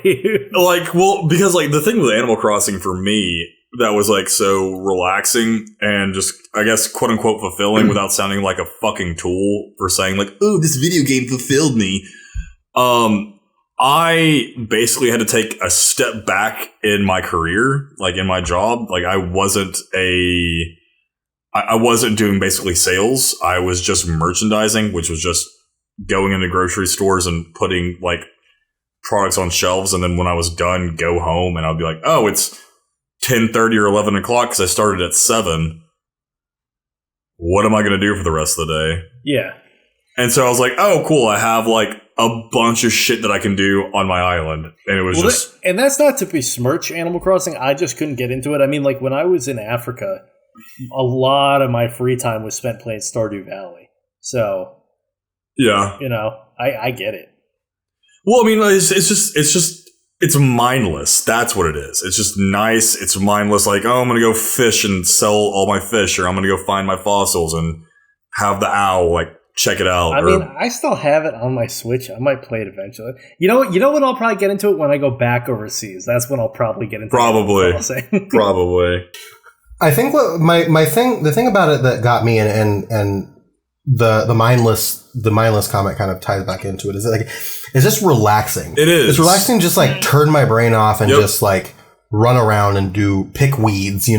Like, well, because like the thing with Animal Crossing for me that was like so relaxing and just, I guess, quote unquote fulfilling without sounding like a fucking tool for saying like, oh, this video game fulfilled me. I basically had to take a step back in my career, like in my job. Like I wasn't doing basically sales. I was just merchandising, which was just going into grocery stores and putting like products on shelves. And then when I was done, go home and I'd be like, oh, it's 10:30 or 11 o'clock because I started at 7. What am I going to do for the rest of the day? Yeah. And so I was like, oh, cool. I have like a bunch of shit that I can do on my island. And it was and that's not to besmirch Animal Crossing. I just couldn't get into it. I mean, like when I was in Africa, a lot of my free time was spent playing Stardew Valley. So, yeah, I get it. Well, I mean, it's mindless. That's what it is. It's just nice. It's mindless. Like, oh, I'm going to go fish and sell all my fish, or I'm going to go find my fossils and have the owl, like, check it out. I mean, I still have it on my Switch. I might play it eventually. You know what? I'll probably get into it when I go back overseas. That's when I'll probably get into it. Probably. I think what the thing about it that got me and the mindless comment kind of ties back into it is like it's just relaxing. It is. It's relaxing. Just like turn my brain off and just like run around and pick weeds.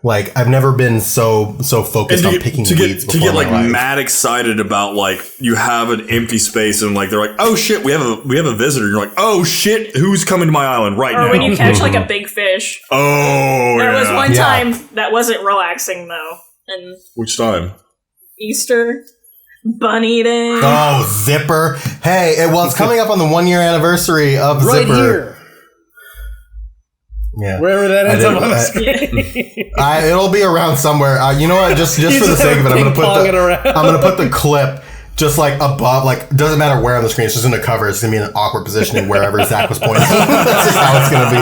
Like I've never been so focused on picking weeds before. To get like mad excited about like you have an empty space and like they're like, oh shit, we have a visitor. You're like, oh shit, who's coming to my island right now? Or when you catch like a big fish. Oh, there was one time that wasn't relaxing though. And which time? Easter. Bun eating. Oh, Zipper. Hey, it's coming up on the 1-year anniversary of right Zipper. Here. Yeah, wherever that ends up on the screen. It'll be around somewhere. You know what? Just for the sake of it, I'm gonna put the clip just like above. Like doesn't matter where on the screen. It's just gonna cover. It's gonna be in an awkward position wherever Zach was pointing. That's just how it's gonna be.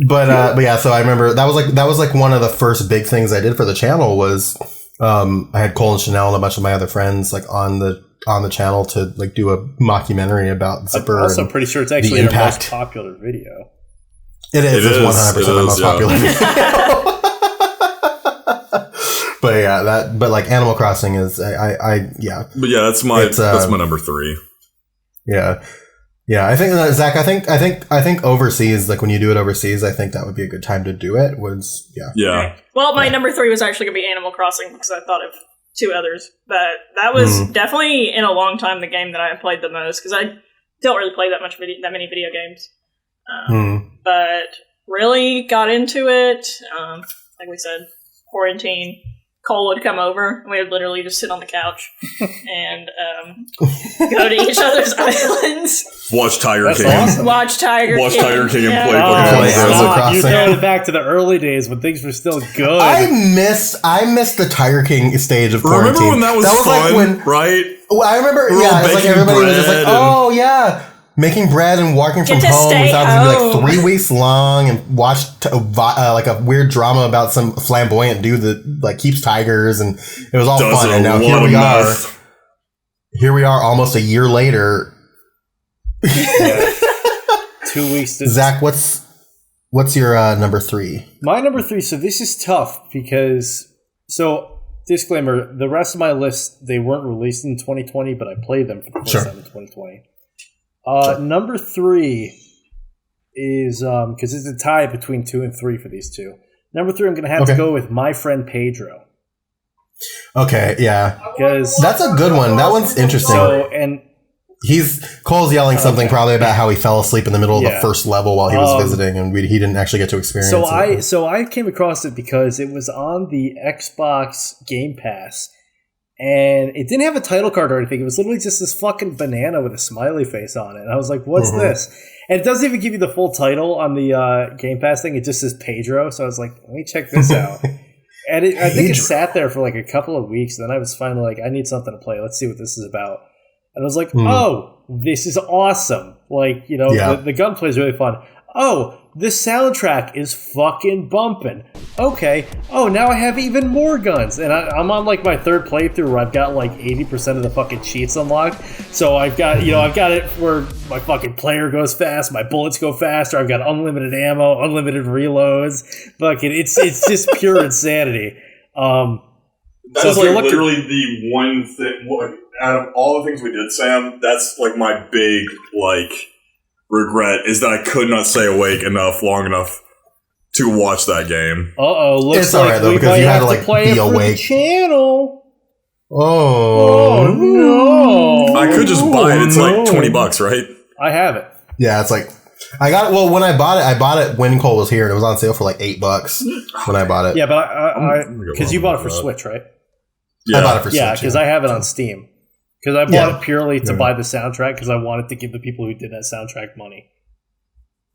But yeah. So I remember that was like one of the first big things I did for the channel was I had Cole and Chanel and a bunch of my other friends like on the channel to like do a mockumentary about Zipper. I'm also pretty sure it's actually our most popular video. It is 100% the most popular video. But yeah, but like Animal Crossing is yeah. But yeah, that's my number 3. Yeah. Yeah, I think Zach, I think overseas, like when you do it overseas, I think that would be a good time to do it. Yeah. Right. Well, my number 3 was actually going to be Animal Crossing because I thought of 2 others, but that was definitely in a long time the game that I played the most because I don't really play that many video games. But really got into it. Like we said, quarantine. Cole would come over, and we would literally just sit on the couch and go to each other's islands. Watch Tiger King. Awesome. Watch Tiger King and play Animal Crossing. You throw it back to the early days when things were still good. I missed the Tiger King stage of quarantine. Remember when that was fun, like right? I remember, it was like everybody was just like, oh, yeah. Making bread and walking from home without to be like 3 weeks long and watched like a weird drama about some flamboyant dude that like keeps tigers and it was all fun. And now here we are almost a year later. 2 weeks. Zach, what's your number 3? My number 3. So this is tough because disclaimer, the rest of my list, they weren't released in 2020, but I played them for the first time in 2020. Number 3 is because it's a tie between 2 and 3 for these two. Number 3, I'm going to have to go with My Friend Pedro. Okay, yeah, because that's a good one. That one's interesting. Cole's yelling something probably about how he fell asleep in the middle of the first level while he was visiting, and he didn't actually get to experience it. So I came across it because it was on the Xbox Game Pass, And it didn't have a title card or anything. It was literally just this fucking banana with a smiley face on it. And I was like, what's this? And it doesn't even give you the full title on the Game Pass thing. It just says Pedro. So I was like, let me check this out. And I think it sat there for like a couple of weeks. And then I was finally like, I need something to play. Let's see what this is about. And I was like, oh, this is awesome. Like, you know, the gunplay is really fun. Oh, the soundtrack is fucking bumping. Okay. Oh, now I have even more guns. And I'm on like my third playthrough where I've got like 80% of the fucking cheats unlocked. So I've got, you know, I've got it where my fucking player goes fast, my bullets go faster, I've got unlimited ammo, unlimited reloads. Fucking, it's just pure insanity. That's like literally the one thing, out of all the things we did, Sam, that's like my big, like, regret is that I could not stay awake long enough to watch that game. Looks it's like alright though, we because you had to have like play be it for awake. the channel. Oh no! I could just buy it. It's like $20, right? I have it. Yeah, it's like I got it. Well, when I bought it when Cole was here, and it was on sale for like $8 when I bought it. Yeah, but because you bought it for Switch, right? Yeah. I bought it for Switch. Yeah, because I have it on Steam. Because I bought it purely to buy the soundtrack because I wanted to give the people who did that soundtrack money.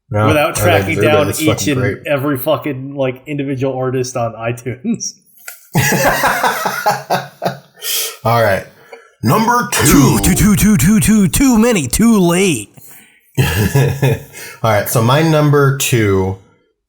No, without tracking down each and every fucking like individual artist on iTunes. All right. Number 2. Too many, too late. All right, so my number 2,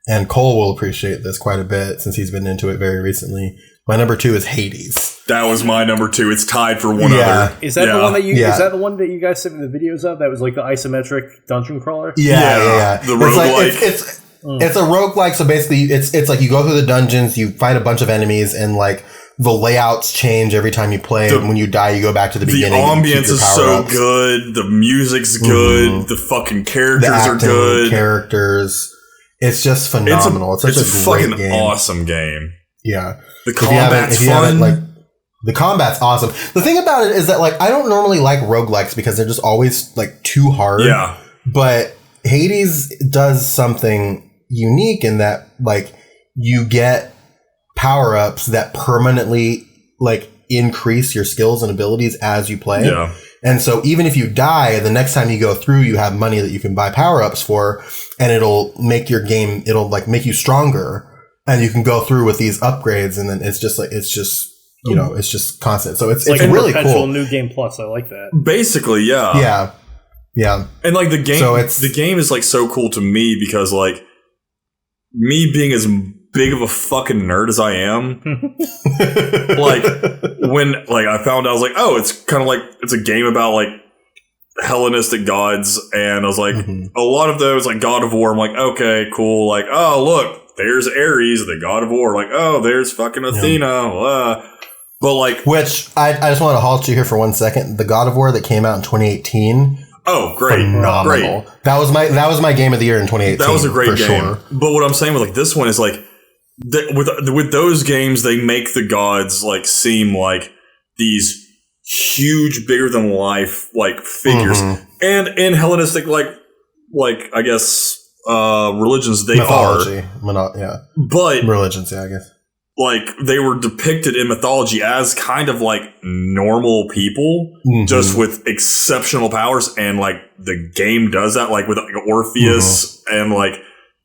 and Cole will appreciate this quite a bit since he's been into it very recently. My number 2 is Hades. That was my number 2. It's tied for one other. Is that the one that you? Is that the one that you guys sent me the videos of? That was like the isometric dungeon crawler. Yeah. The roguelike. It's a roguelike. So basically, it's like you go through the dungeons, you fight a bunch of enemies, and like the layouts change every time you play. And when you die, you go back to the beginning. The ambience is so good. The music's good. The fucking characters are good. Characters. It's just phenomenal. It's such a great fucking game. Awesome game. Yeah. The combat's fun. The combat's awesome. The thing about it is that like I don't normally like roguelikes because they're just always like too hard. Yeah. But Hades does something unique in that like you get power-ups that permanently like increase your skills and abilities as you play. Yeah. And so even if you die, the next time you go through, you have money that you can buy power-ups for, and it'll make your game, it'll like make you stronger. And you can go through with these upgrades, and then it's just constant. So it's like really cool. New Game Plus. I like that. Basically, yeah. Yeah. And like the game is like so cool to me because like me being as big of a fucking nerd as I am, like when like I found out, I was like, oh, it's kind of like it's a game about like Hellenistic gods, and I was like, a lot of those like God of War. I'm like, okay, cool. Like, oh look. There's Ares, the god of war. Like, oh, there's fucking Athena. But like, which I just want to halt you here for 1 second. The God of War that came out in 2018. Oh, great, phenomenal! Great. That was my game of the year in 2018. That was a great game. Sure. But what I'm saying with like this one is like, with those games, they make the gods like seem like these huge, bigger than life like figures, and in Hellenistic like I guess. Religions they mythology. are but religions I guess like they were depicted in mythology as kind of like normal people just with exceptional powers, and like the game does that like with like, Orpheus and like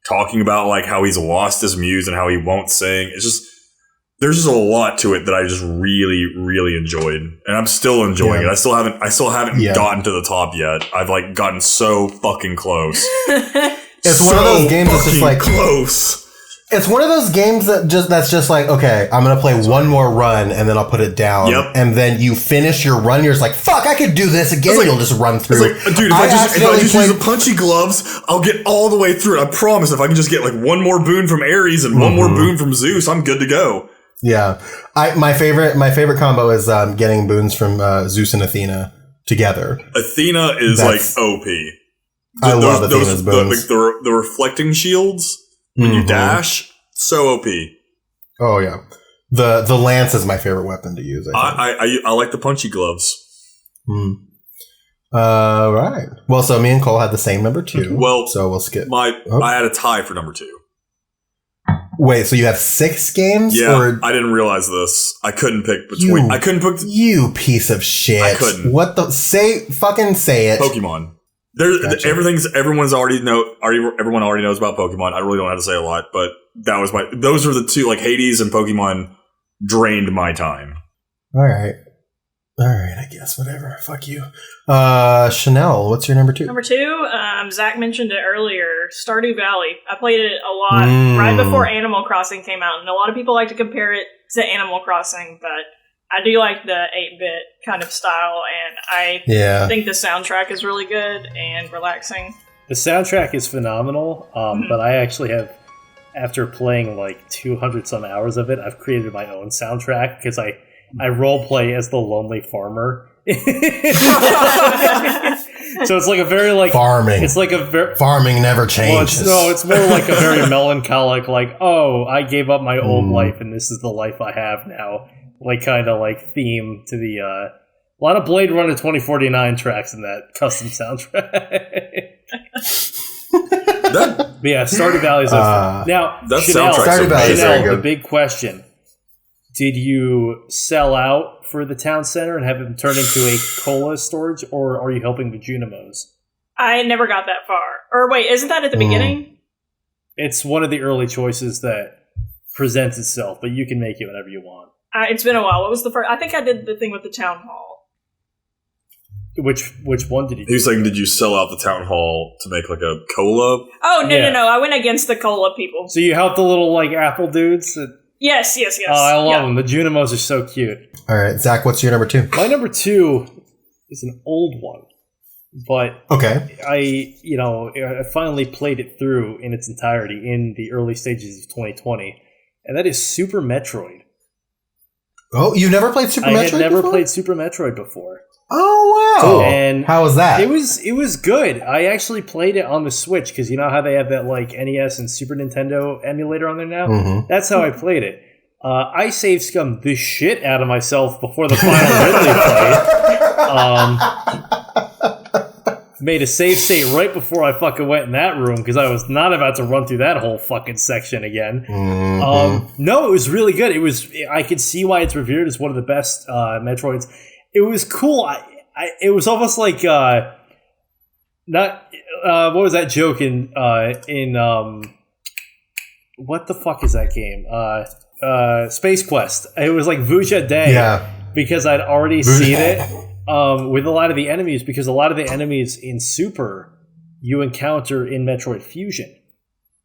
talking about like how he's lost his muse and how he won't sing. It's just there's just a lot to it that I just really, really enjoyed, and I'm still enjoying it. I still haven't gotten to the top yet. I've like gotten so fucking close. It's one of those games that's just like close. It's one of those games that's just like, okay, I'm gonna play one more run and then I'll put it down. Yep. And then you finish your run, you're just like, fuck, I could do this again. You'll just run through. It's like, dude, if I just use the punchy gloves, I'll get all the way through it. I promise. If I can just get like one more boon from Ares and one more boon from Zeus, I'm good to go. Yeah, my favorite combo is getting boons from Zeus and Athena together. Athena is like OP. I love Athena's boons. The reflecting shields when you dash, so OP. Oh yeah, the lance is my favorite weapon to use. I like the punchy gloves. Right. Well, so me and Cole had the same number 2. Well, so we'll skip. I had a tie for number 2. Wait, so you have 6 games? Yeah, Or I didn't realize this. I couldn't pick between. I couldn't pick you piece of shit. I couldn't. What the? Fucking say it. Pokemon. Gotcha. Everyone already knows about Pokemon. I really don't have to say a lot, but those are the two, like Hades and Pokemon drained my time. All right, I guess whatever. Fuck you. Chanel, what's your number 2? Number 2, Zach mentioned it earlier, Stardew Valley. I played it a lot right before Animal Crossing came out, and a lot of people like to compare it to Animal Crossing, but I do like the 8-bit kind of style, and I think the soundtrack is really good and relaxing. The soundtrack is phenomenal, but I actually have, after playing like 200 some hours of it, I've created my own soundtrack because I role play as the lonely farmer. So it's like a very like farming. It's like a very farming never changes. Well, it's more like a very melancholic, like, oh, I gave up my old life and this is the life I have now. Like kind of like theme to the a lot of Blade Runner 2049 tracks in that custom soundtrack. But yeah, Stardew Valley's now. That Chanel, Stardew Valley is very the big question: did you sell out for the town center and have it turned into a cola storage, or are you helping the Junimos? I never got that far. Or wait, isn't that at the beginning? It's one of the early choices that presents itself, but you can make it whenever you want. It's been a while. What was the first? I think I did the thing with the town hall. Which one did you do? He was saying, did you sell out the town hall to make like a cola? Oh, no. I went against the cola people. So you helped the little like apple dudes? Yes. Oh, I love them. The Junimos are so cute. All right, Zach, what's your number 2? My number 2 is an old one. But okay, I finally played it through in its entirety in the early stages of 2020, and that is Super Metroid. Oh, you never played Super Metroid? I had never before? played Super Metroid before. Oh wow! Cool. And how was that? It was good. I actually played it on the Switch because you know how they have that like NES and Super Nintendo emulator on there now. Mm-hmm. That's how I played it. I save scummed the shit out of myself before the final Ridley play. Made a save state right before I fucking went in that room because I was not about to run through that whole fucking section again. Mm-hmm. No, it was really good. I could see why it's revered as one of the best Metroids. It was cool. It was almost like what was that joke in what the fuck is that game? Space Quest. It was like Vuja Day because I'd already seen it. With a lot of the enemies, because a lot of the enemies in Super you encounter in Metroid Fusion.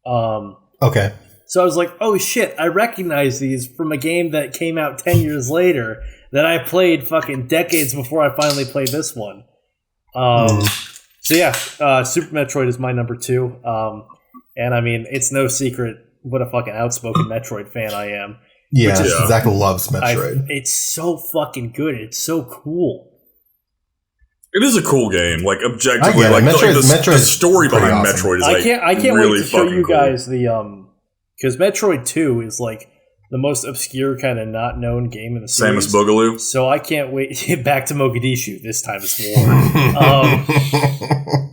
Okay. So I was like, oh shit, I recognize these from a game that came out 10 years later that I played fucking decades before I finally played this one. So yeah, Super Metroid is my number 2. And I mean, it's no secret what a fucking outspoken Metroid fan I am. Yeah, Zach loves Metroid. It's so fucking good. It's so cool. It is a cool game, like objectively. Like the story behind awesome. Metroid is I can't really wait to show you cool. guys the because Metroid 2 is like the most obscure kind of not known game in the series. Samus Boogaloo. So I can't wait back to Mogadishu. This time it's war.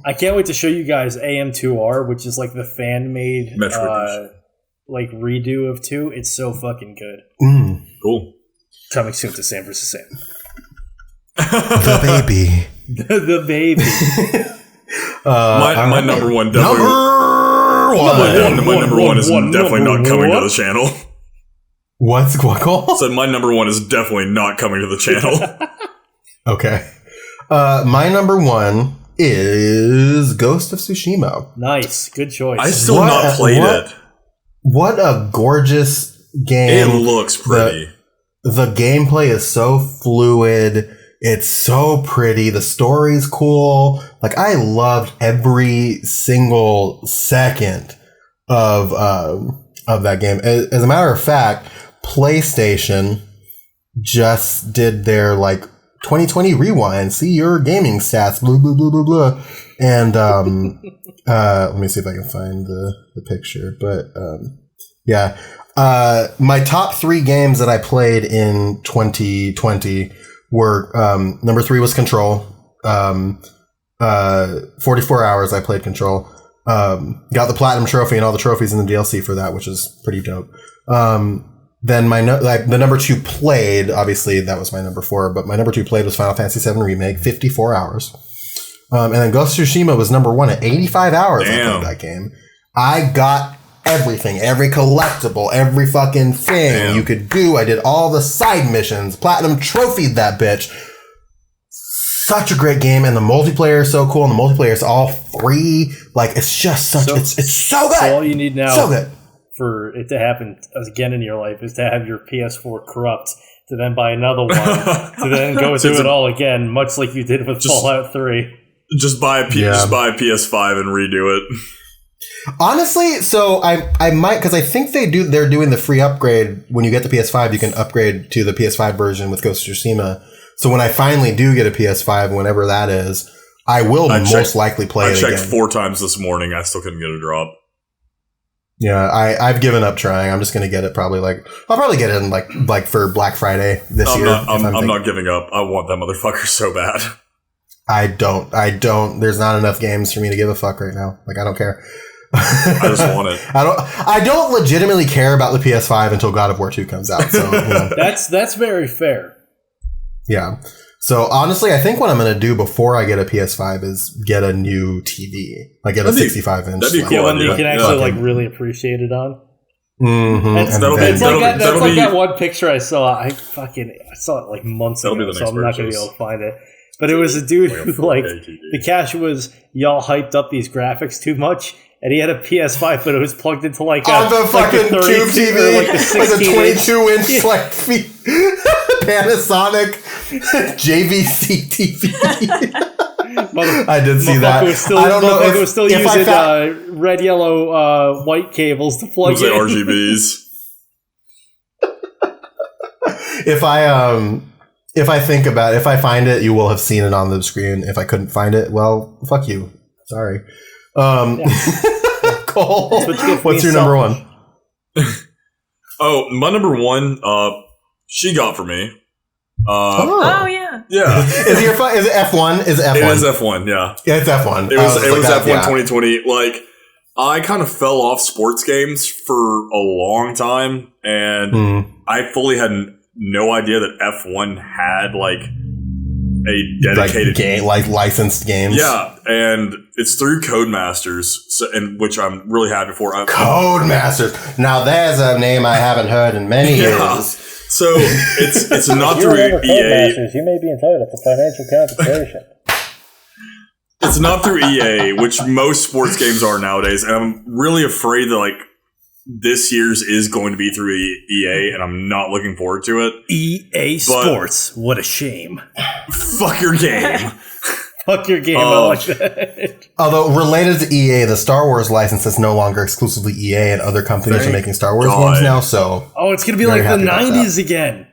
I can't wait to show you guys AM2R, which is like the fan made like redo of 2. It's so fucking good. Cool. Coming soon to San vs. Sam. The baby. The baby. My number one definitely. My number one is definitely not coming to the channel. What call? So my number 1 is definitely not coming to the channel. Okay. My number 1 is Ghost of Tsushima. Nice. Good choice. I still not played it. What a gorgeous game. It looks pretty. The gameplay is so fluid. It's so pretty. The story's cool. Like, I loved every single second of that game. As a matter of fact, PlayStation just did their like 2020 rewind. See your gaming stats. Blah blah blah blah blah. And let me see if I can find the picture. But yeah, my top 3 games that I played in 2020 were number 3 was Control. 44 hours I played Control. Got the platinum trophy and all the trophies in the DLC for that, which is pretty dope. Then the number 2 played, obviously that was my number 4, but my number 2 played was Final Fantasy VII Remake, 54 hours. And then Ghost of Tsushima was number 1 at 85 hours. Damn. I played that game. I got everything, every collectible, every fucking thing you could do. I did all the side missions, platinum trophied that bitch. Such a great game, and the multiplayer is so cool, and the multiplayer is all free. Like, it's just such, it's so good. So all you need now so good. for it to happen again in your life is to have your PS4 corrupt, to then buy another one, to then go through it all again, much like you did with Fallout 3. Just buy a PS5 and redo it. Honestly, so I might, because I think they're doing the free upgrade. When you get the PS5, you can upgrade to the PS5 version with Ghost of Tsushima. So when I finally do get a PS5, whenever that is, I will most likely play it again. I checked 4 times this morning. I still couldn't get a drop. Yeah, I've given up trying. I'm just going to get it I'll probably get it in like for Black Friday this year. I'm not giving up. I want that motherfucker so bad. I don't. There's not enough games for me to give a fuck right now. Like, I don't care. I just want it. I don't legitimately care about the PS5 until God of War 2 comes out. So that's very fair. Yeah. So honestly, I think what I'm going to do before I get a PS5 is get a new TV. Like get a 65-inch. That'd be cool. Yeah, one that you can actually really appreciate it on. Mm-hmm. That's like that one picture I saw. I saw it like months ago, so I'm not going to be able to find it. But it was a dude who the cash was y'all hyped up these graphics too much. And he had a PS5, but it was plugged into like the fucking tube TV, like a 22-inch like Panasonic JVC TV. I did see that. I don't know if it was still using red, yellow, white cables to plug in. RGBs. If I think about it, if I find it, you will have seen it on the screen. If I couldn't find it, well, fuck you. Sorry. Cole, what's your number 1? Oh, my number 1, she got for me. Oh yeah. Yeah. Is it F1? Is it F1? It is F1, yeah. Yeah, it's F1. It was F1 2020. Like, I kind of fell off sports games for a long time, and I fully had no idea that F1 had like a dedicated game, like licensed games. Yeah, and it's through Codemasters, and which I'm really happy for. Codemasters. Now there's a name I haven't heard in many years. So it's not through EA. Codemasters, you may be entitled to financial compensation. It's not through EA, which most sports games are nowadays, and I'm really afraid that like this year's is going to be through EA, and I'm not looking forward to it. EA Sports, what a shame. Fuck your game. Fuck your game, I like that. Although, related to EA, the Star Wars license is no longer exclusively EA, and other companies are making Star Wars games now, so... Oh, it's going to be like the 90s again.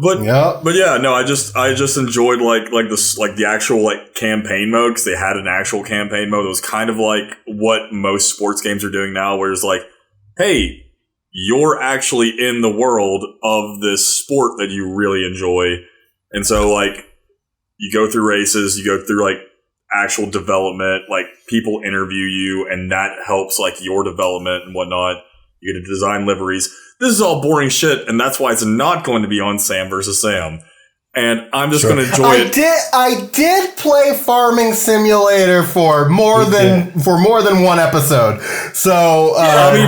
But yeah, no, I just enjoyed like the actual like campaign mode, because they had an actual campaign mode that was kind of like what most sports games are doing now, where it's like, hey, you're actually in the world of this sport that you really enjoy. And so, like, you go through races, you go through, like, actual development, like, people interview you, and that helps, like, your development and whatnot. You get to design liveries. This is all boring shit, and that's why it's not going to be on Sam vs. Sam. And I'm just going to enjoy it. I did play Farming Simulator for more than one episode. So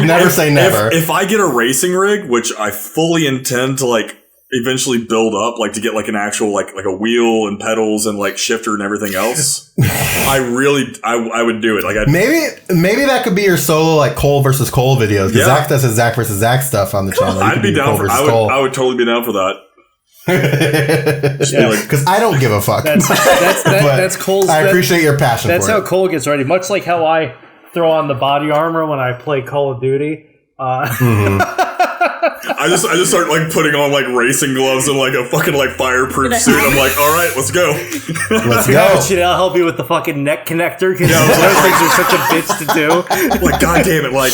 never say never. If I get a racing rig, which I fully intend to like eventually build up, like to get like an actual like a wheel and pedals and like shifter and everything else, I would do it. Like maybe that could be your solo like Cole versus Cole videos, because Zach does his Zach versus Zach stuff on the channel. I'd be down for. I would totally be down for that. Because I don't give a fuck. That's Cole's. I appreciate your passion. That's how Cole gets ready. Much like how I throw on the body armor when I play Call of Duty. I just start like putting on like racing gloves and like a fucking like fireproof suit. I'm like, all right, let's go. Let's go. I'll help you with the fucking neck connector, because those things are such a bitch to do. Like, god damn it, like.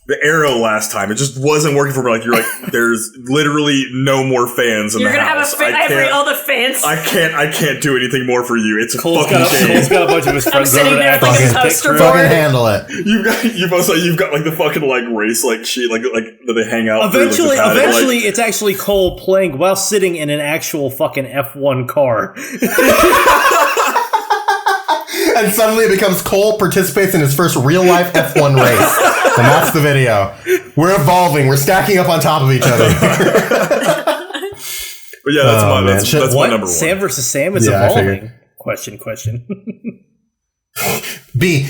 the arrow last time. It just wasn't working for me. Like, you're like, there's literally no more fans in You're the gonna house. have all the fans. I can't do anything more for you. It's a Cole's fucking got game. a bunch of his friends sitting over there to with, like, act a poster dick board. Fucking handle it. You've got like the fucking like race like sheet like that they hang out. Eventually, through, like, the paddock, eventually, it's actually Cole playing while sitting in an actual fucking F1 car. And suddenly it becomes Cole participates in his first real life F1 race. And that's the video. We're evolving. We're stacking up on top of each other. But yeah, that's that's my number one. Sam versus Sam is Yeah, I evolving. Question. B.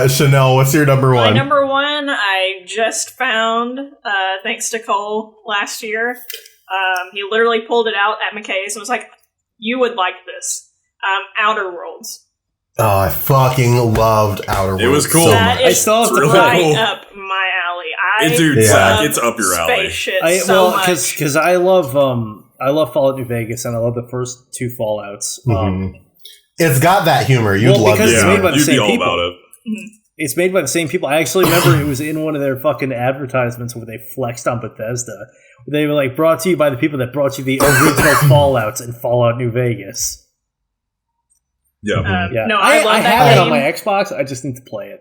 Chanel, what's your number My one? number one, I just found, thanks to Cole last year. He literally pulled it out at McKay's and was like, "You would like this." Outer Worlds. Oh, I fucking loved Outer Worlds. It was cool. So That much. I is still have to really play. right cool. up my alley. Dude, Yeah. Zach, it's up your alley. Space shit so much. Because I love Fallout New Vegas and I love the first two Fallouts. Mhm. It's got that humor. You'd Well, love because it. it's made by the you'd same be all people. about it. It's made by the same people. I actually remember it was in one of their fucking advertisements where they flexed on Bethesda. They were like, brought to you by the people that brought you the original Fallouts and Fallout New Vegas. Yeah. Yeah, No, I love I that have it on game. my Xbox. I just need to play it.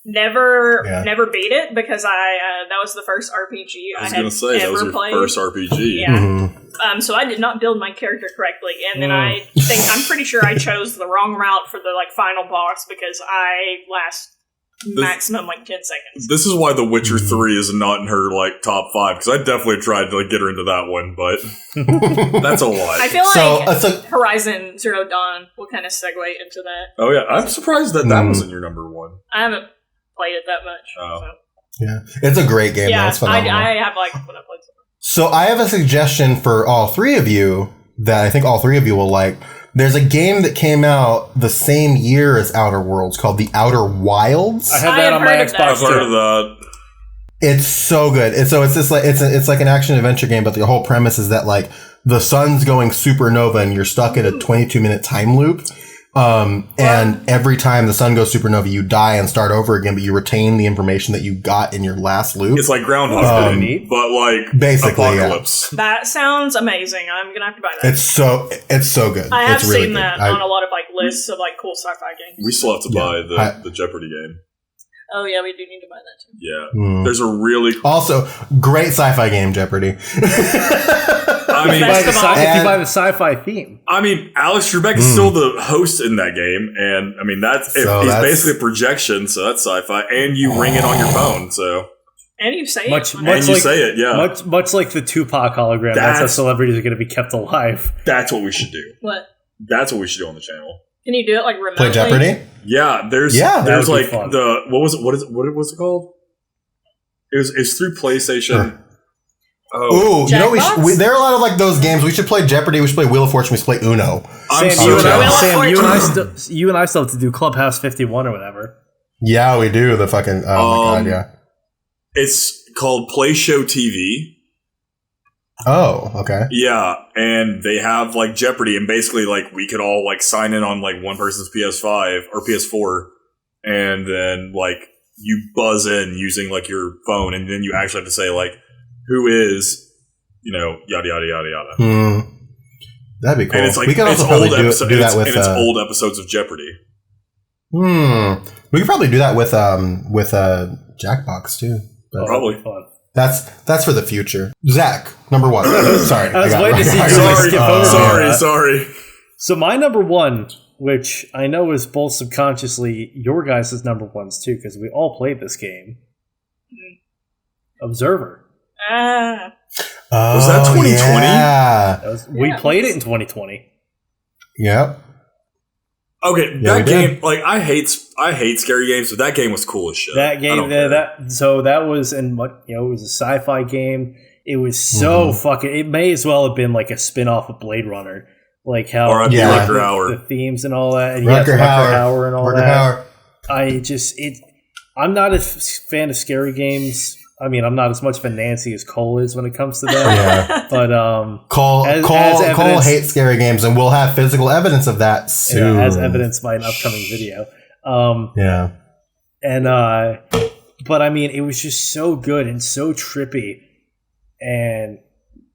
Never Yeah. beat it because that was the first RPG I was had gonna say that was ever your played. first RPG. Yeah. Mhm. So I did not build my character correctly, and then I'm pretty sure I chose the wrong route for the like final boss because I last maximum like 10 seconds. This is why The Witcher 3 is not in her like top 5 because I definitely tried to like get her into that one, but that's a lot. I feel So, like so Horizon Zero Dawn will kind of segue into that. Oh yeah, I'm surprised that wasn't your number one. I haven't played it that much. Oh. So. yeah, it's a great game. Yeah, That's phenomenal. I have like when I played. So I have a suggestion for all three of you that I think all three of you will like. There's a game that came out the same year as Outer Worlds called The Outer Wilds. I have I that have on my heard of that. Xbox I've heard of too. that. It's so good. It's just like it's like an action adventure game, but the whole premise is that like the sun's going supernova and you're stuck in a 22-minute time loop. And every time the sun goes supernova, you die and start over again, but you retain the information that you got in your last loop. It's like Groundhog Um, Day, but like basically, yeah. apocalypse. That sounds amazing. I'm gonna have to buy that. It's so good. I have it's really seen good. that on a lot of like lists of like cool sci-fi games. We still have to buy Yeah. the Jeopardy game. Oh yeah, we do need to buy that too. Yeah, Mm. there's a really. Also, great sci-fi game, Jeopardy. I mean, Best of all. If you buy the sci-fi theme. Alex Trebek is still the host in that game, and I mean he's basically a projection, so that's sci-fi, and you ring it on your phone, so And you say Much- it. much- and you like- say it, yeah. Much like the Tupac hologram, that's how celebrities are going to be kept alive. That's what we should do. What? That's what we should do on the channel. Can you do it like remotely? Play Jeopardy? Yeah, there's Yeah. there's That would be like fun. the what was it called? It's through PlayStation. Sure. Oh, Ooh, you know Jackbox? there are a lot of like those games. We should play Jeopardy. We should play Wheel of Fortune. We should play Uno. I'm Sam, so you and, jealous. Sam you and I still have to do Clubhouse 51 or whatever. Yeah, we do. The fucking oh my god, yeah. It's called Play Show TV. Oh, okay. Yeah, and they have like Jeopardy, and basically like we could all like sign in on like one person's PS5 or PS4, and then like you buzz in using like your phone, and then you actually have to say like who is, yada yada yada yada. That'd be cool. And it's like we could it's also probably old do episodes, that with and it's old episodes of Jeopardy. We could probably do that with Jackbox too. But Probably. Fun. that's for the future. Zach, number one. Sorry, I was got waiting to see I you got- skip over me. Sorry. So my number one, which I know is both subconsciously your guys' number ones too, because we all played this game. Observer. Ah. Was that 2020? Yeah. We Yeah, played it in 2020. Yep. Okay, Yeah, that we game, did. like I hate scary games, but that game was cool as shit. That I game, don't care. that was in what it was a sci-fi game. It was so fucking. It may as well have been like a spin-off of Blade Runner, like how R.I.P. Yeah. Rutger Hauer. the themes and all that. And Rutger Hauer Hauer and all Rutger that. Hauer. I'm not a fan of scary games. I mean, I'm not as much of a Nancy as Cole is when it comes to that. Yeah. But Cole as evidence- hates scary games, and we'll have physical evidence of that soon. as evidenced by an upcoming video. Yeah. And but I mean, it was just so good and so trippy, and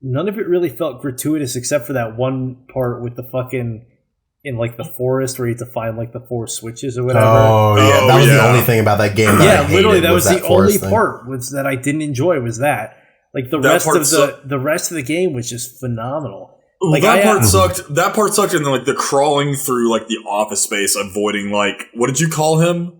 none of it really felt gratuitous except for that one part with the fucking in like the forest where you have to find like the 4 switches or whatever. Oh yeah, that was the only thing about that game. That I hated literally, that was the only thing. part was that I didn't enjoy was that. Like the rest of the rest of the game was just phenomenal. Like that part sucked. That part sucked, and then like the crawling through like the office space, avoiding like what did you call him?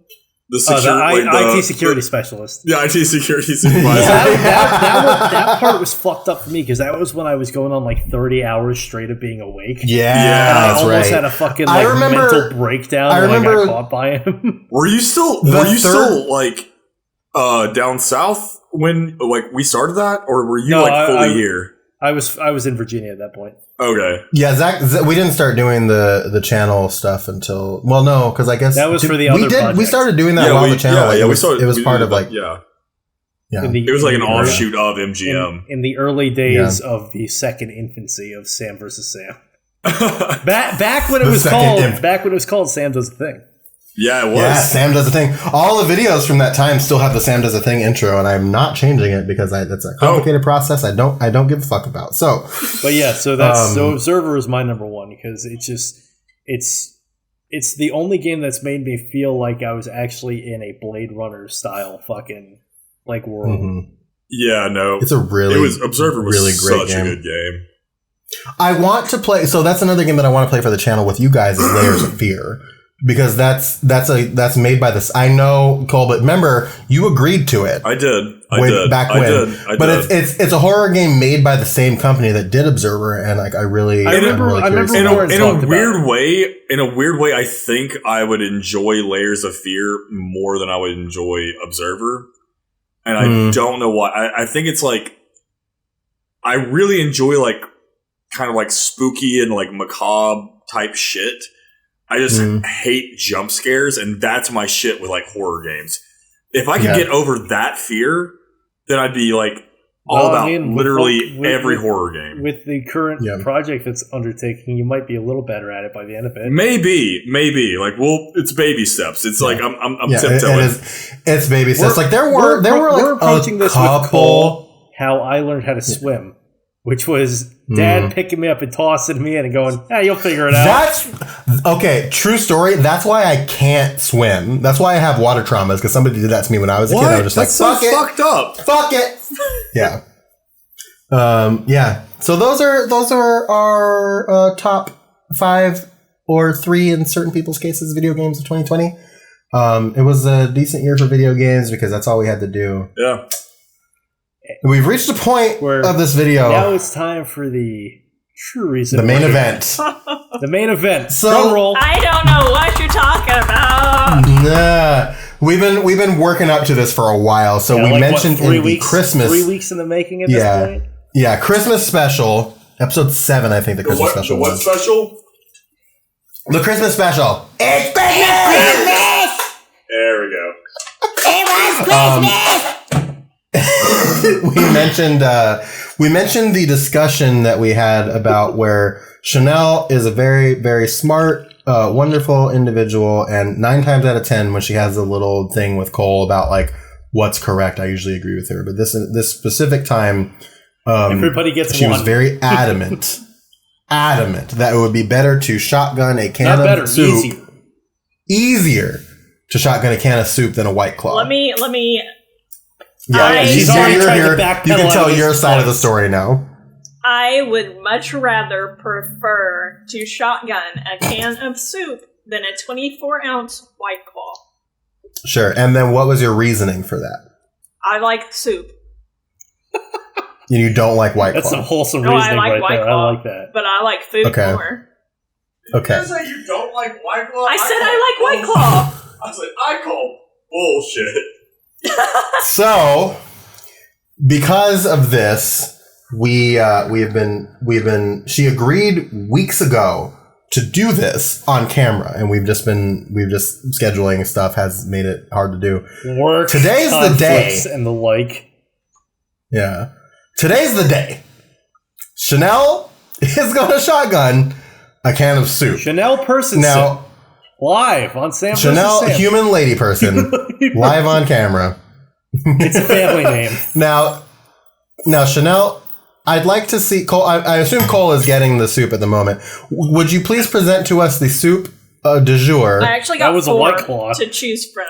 The IT security specialist. Yeah, IT security supervisor. that part was fucked up for me because that was when I was going on like 30 hours straight of being awake. Yeah, and I almost had a fucking mental breakdown when I got caught by him. Were you still like down south when like we started that, or were you fully here? I was in Virginia at that point. Okay. Yeah, Zach, we didn't start doing the channel stuff until because I guess that was for the other project. We started doing that while the channel. Yeah, it was part of like yeah. It was like an offshoot of MGM in the early days of the second infancy of Sam vs. Sam. back when it was called Sam Does a Thing. Yeah, it was. Yeah, Sam Does a Thing. All the videos from that time still have the Sam Does a Thing intro, and I'm not changing it because that's a complicated process. I don't give a fuck about. So, but yeah, so that's so Observer is my number one because it's the only game that's made me feel like I was actually in a Blade Runner style fucking like world. Mm-hmm. Yeah, no, Observer was really great such game. a good game. I want to play. So that's another game that I want to play for the channel with you guys is Layers of Fear. Because that's made by this. I know, Cole, but remember you agreed to it. I did. But it's a horror game made by the same company that did Observer, and like I remember in a weird way, I think I would enjoy Layers of Fear more than I would enjoy Observer, and I don't know why. I think it's like I really enjoy like kind of like spooky and like macabre type shit. I just hate jump scares, and that's my shit with like horror games. If I could get over that fear, then I'd be like literally every horror game. With the current project that's undertaking, you might be a little better at it by the end of it. Maybe. Like, it's baby steps. It's like I'm tiptoeing. It's baby steps. Like we're approaching this with Cole. How I learned how to swim. Which was Dad picking me up and tossing me in and going, you'll figure it out. That's okay. True story. That's why I can't swim. That's why I have water traumas, because somebody did that to me when I was a kid. I was just fuck up. Fuck it. Yeah. Yeah. So those are our top 5 or 3 in certain people's cases video games of 2020. It was a decent year for video games because that's all we had to do. Yeah. We've reached the point of this video. Now it's time for the true reason. The main event. The main event. So, drum roll. I don't know what you're talking about. Nah. We've been working up to this for a while. So we mentioned in the Christmas 3 weeks in the making at this point. Yeah, Christmas special, episode 7, I think the Christmas special was. What special? The Christmas special. It's Christmas! There we go. It was Christmas! we mentioned the discussion that we had about where Chanel is a very, very smart, wonderful individual, and 9 times out of 10, when she has a little thing with Cole about like what's correct, I usually agree with her. But this specific time, everybody gets she was very adamant that it would be better to shotgun a can of soup. Easier to shotgun a can of soup than a White Claw. Let me. Yeah, she's already tried to backpedal. You can tell your side of the story now. I would much rather prefer to shotgun a can of soup than a 24-ounce White Claw. Sure. And then what was your reasoning for that? I like soup. And you don't like White Claw? That's some wholesome reasoning I like right White there. Claw, I like that. But I like food more. Okay. You say you don't like White Claw? I said I like White Claw. I said I call bullshit. So, because of this, she agreed weeks ago to do this on camera, and we've just scheduling stuff has made it hard to do. Work, today's the day, and the like. Yeah, today's the day. Chanel is going to shotgun a can of soup. Chanel person now. live on Sam Chanel, versus Sam. human lady person, live on camera. It's a family name. Now, Chanel, I'd like to see Cole. I assume Cole is getting the soup at the moment. Would you please present to us the soup du jour? I actually got That was a 4 White Claw. to choose from.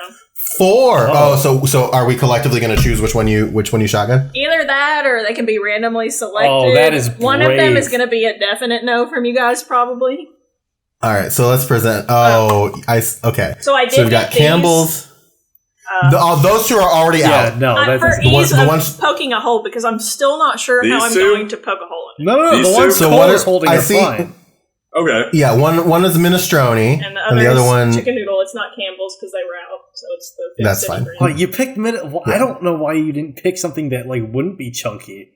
4. So are we collectively going to choose which one you shotgun? Either that, or they can be randomly selected. Oh, that is one of them brave. is going to be a definite no from you guys, probably. All right, so let's present. Okay. So I did. So we've got get these. Campbell's. Those two are already Yeah, out. no, For that's ease the of ones- poking a hole, because I'm still not sure how These I'm two? going to poke a hole in it. no. These The two? ones So Cole what is are- holding I are see- fine. Okay. Yeah, one is minestrone, And and the other one. chicken noodle. It's not Campbell's because they were out, so it's the Big That's City fine. brand. Oh, you picked I don't know why you didn't pick something that like wouldn't be chunky.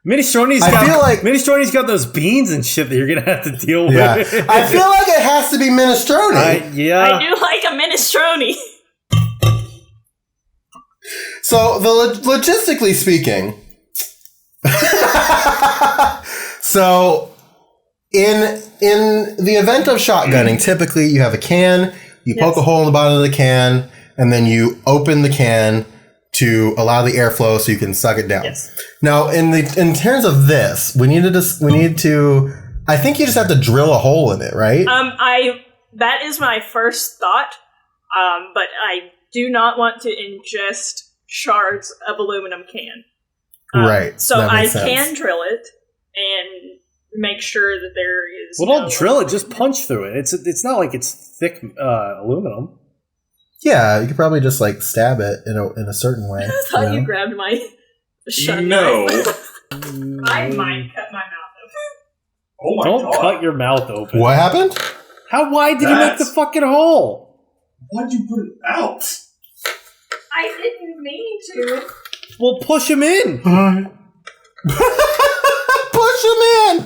Minestrone's I got those beans and shit that you're gonna have to deal Yeah, with. I feel like it has to be minestrone. I do like a minestrone. So logistically speaking, so in the event of shotgunning, typically you have a can, you poke a hole in the bottom of the can, and then you open the can to allow the airflow so you can suck it down. Yes. Now, in terms of this, we need to. I think you just have to drill a hole in it, right? That is my first thought, but I do not want to ingest shards of aluminum can. Right. So that I makes sense. can drill it and make sure that there is. Well, don't drill it. Just punch through it. It's not like it's thick aluminum. Yeah, you could probably just like stab it in a certain way. I thought know? you grabbed my shut No. knife. I might cut my mouth open. Oh my Don't god. cut your mouth open. What happened? How wide did you make the That's- fucking hole? Why'd you put it out? I didn't mean to. Well, push him in. Push him in.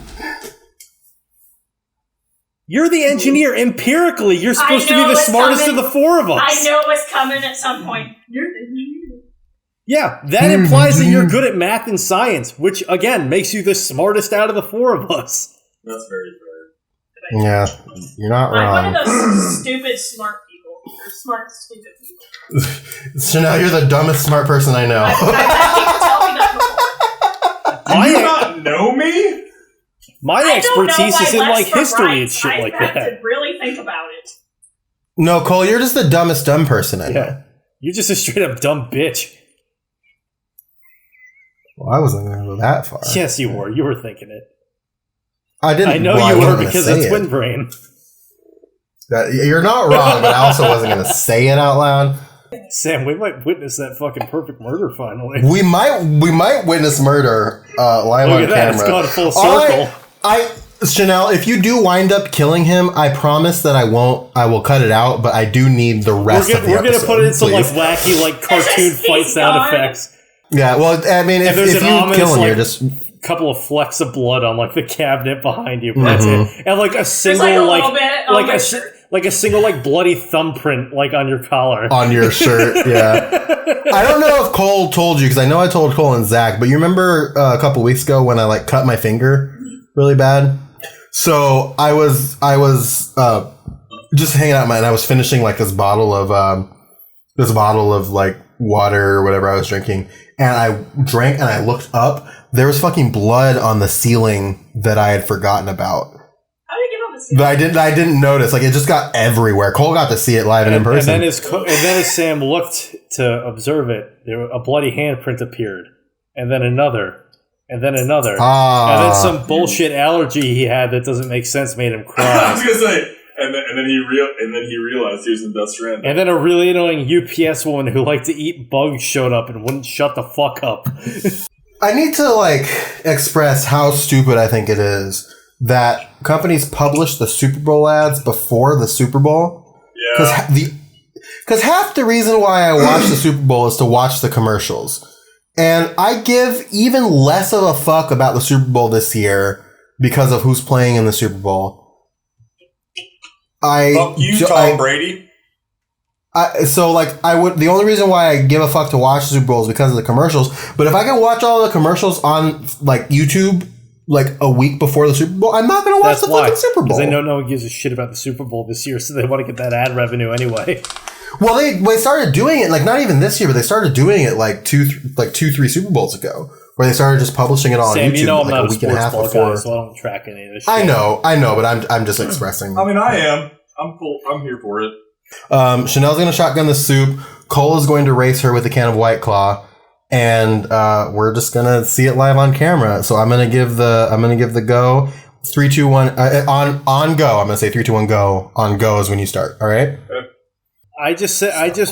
You're the engineer. Empirically, you're supposed to be know the it's smartest coming. of the four of us. I know it was coming at some point. You're Yeah, that implies that you're good at math and science, which again makes you the smartest out of the four of us. That's very fair. Yeah, you're not I'm one wrong. of those stupid smart people. Or smart, stupid people. So now you're the dumbest smart person I know. I've had people tell me that before. Do you not know me? My I don't know expertise my is in like left from history right. and shit I've like had that. to really think about it. No, Cole, you're just the dumbest dumb person I know. Yeah, you're just a straight up dumb bitch. Well, I wasn't going to go that far. Yes, you were. You were thinking it. I didn't. I know well, I you were wasn't gonna because say that's it. twin brain. You're not wrong, but I also wasn't going to say it out loud. Sam, we might witness that fucking perfect murder finally. We might witness murder live Look on at that, it's camera. gone full All circle. Chanel, if you do wind up killing him, I promise that I won't. I will cut it out, but I do need the rest of the We're gonna episode, put in some like please. wacky like cartoon He's fight sound gone. effects. Yeah, well, I mean, if there's you an ominous, kill him, like, you're just Couple of flecks of blood on like the cabinet behind you, but that's Mm-hmm. it. And like a There's single like a like little bit on like my a shirt. like a single like bloody thumbprint like on your collar. on your shirt. Yeah, I don't know if Cole told you because I know I told Cole and Zach, but you remember a couple weeks ago when I like cut my finger really bad. So I was just hanging out and I was finishing like this bottle of like water or whatever I was drinking, and I drank and I looked up. There was fucking blood on the ceiling that I had forgotten about. How did you get on the ceiling? But I didn't notice. Like it just got everywhere. Cole got to see it live and in person. And then as Sam looked to observe it, a bloody handprint appeared, and then another, and then another, and then some bullshit allergy he had that doesn't make sense made him I cry. was gonna say, and then he realized he was in Death Stranding. And then a really annoying UPS woman who liked to eat bugs showed up and wouldn't shut the fuck up. I need to like express how stupid I think it is that companies publish the Super Bowl ads before the Super Bowl. Yeah. Because half the reason why I watch the Super Bowl is to watch the commercials. And I give even less of a fuck about the Super Bowl this year because of who's playing in the Super Bowl. Fuck you, Tom Brady. The only reason why I give a fuck to watch the Super Bowl is because of the commercials. But if I can watch all the commercials on like YouTube like a week before the Super Bowl, I'm not going to watch the fucking Super Bowl. Because they know no one gives a shit about the Super Bowl this year, so they want to get that ad revenue anyway. Well, they started doing it, like, not even this year, but they started doing it like 2-3 Super Bowls ago, where they started just publishing it all on YouTube. You know I'm like not a week and a half before. guy, so I don't track any of this shit. I know, but I'm just expressing. I mean, I am. I'm here for it. Chanel's going to shotgun the soup. Cole is going to race her with a can of White Claw, and we're just going to see it live on camera. So I'm going to give the go. 3, 2, 1 on go. I'm going to say 3, 2, 1 go. On go is when you start. All right. I just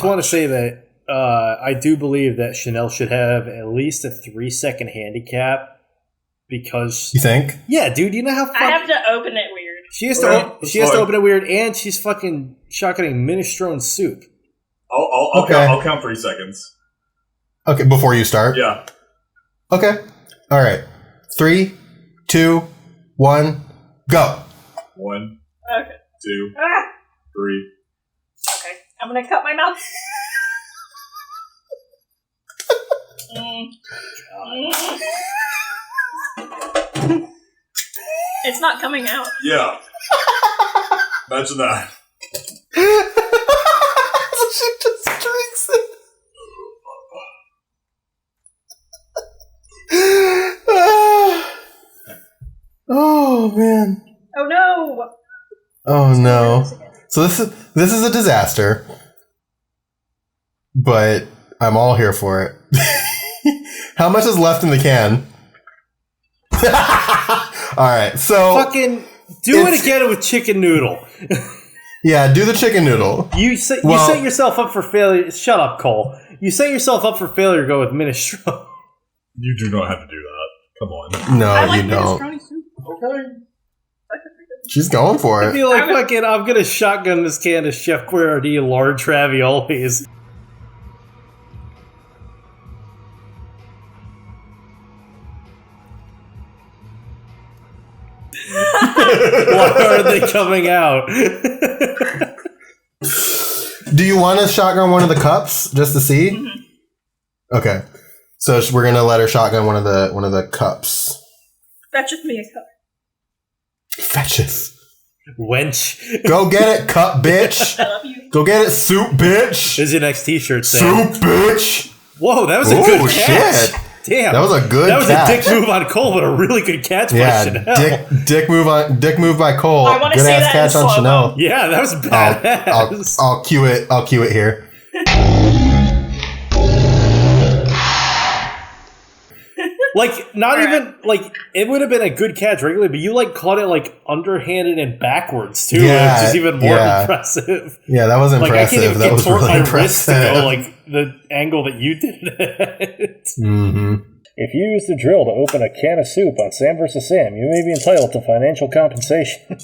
want to say that I do believe that Chanel should have at least a 3-second handicap because you think? Yeah, dude. You know how I have to open it weird. She has to open it weird, and she's fucking shotgunning minestrone soup. I'll count 3 seconds. Okay, before you start. Yeah. Okay. All right. 3, 2, 1, go. 1, Okay. 2, 3. Okay. I'm gonna cut my mouth. It's not coming out. Yeah. Imagine that. She just drinks it. Oh man. Oh no. Oh no. So this is a disaster. But I'm all here for it. How much is left in the can? Alright, so fucking do it again with chicken noodle. Yeah, do the chicken noodle. You set yourself up for failure. Shut up, Cole. You set yourself up for failure to go with minestrone. You do not have to do that. Come on. No, I like you don't. minestrone soup. Okay. She's going for I it. feel like I'm gonna shotgun this can of Chef Boyardee large raviolis. Why are they coming out? Do you want to shotgun one of the cups just to see? Mm-hmm. Okay, so we're gonna let her shotgun one of the cups. Fetcheth me a cup. Fetcheth. Wench. Go get it, cup bitch. I love you. Go get it, soup bitch. This is your next T-shirt, Sam. Soup bitch. Whoa, that was a good catch. Shit. Damn, that was a good. That was catch. a dick move on Cole, but a really good catch by Chanel. Dick move by Cole. I wanna Good see ass that catch in on slow-mo. Chanel. Yeah, that was badass. I'll cue it. I'll cue it here. Like, not even like it would have been a good catch regularly, but you like caught it like underhanded and backwards too, Yeah, which is even more yeah. impressive. Yeah, that was Like I impressive. can't even That was contort really my wrist to impressive. go like the angle that you did it. Mm-hmm. If you use the drill to open a can of soup on Sam vs. Sam, you may be entitled to financial compensation.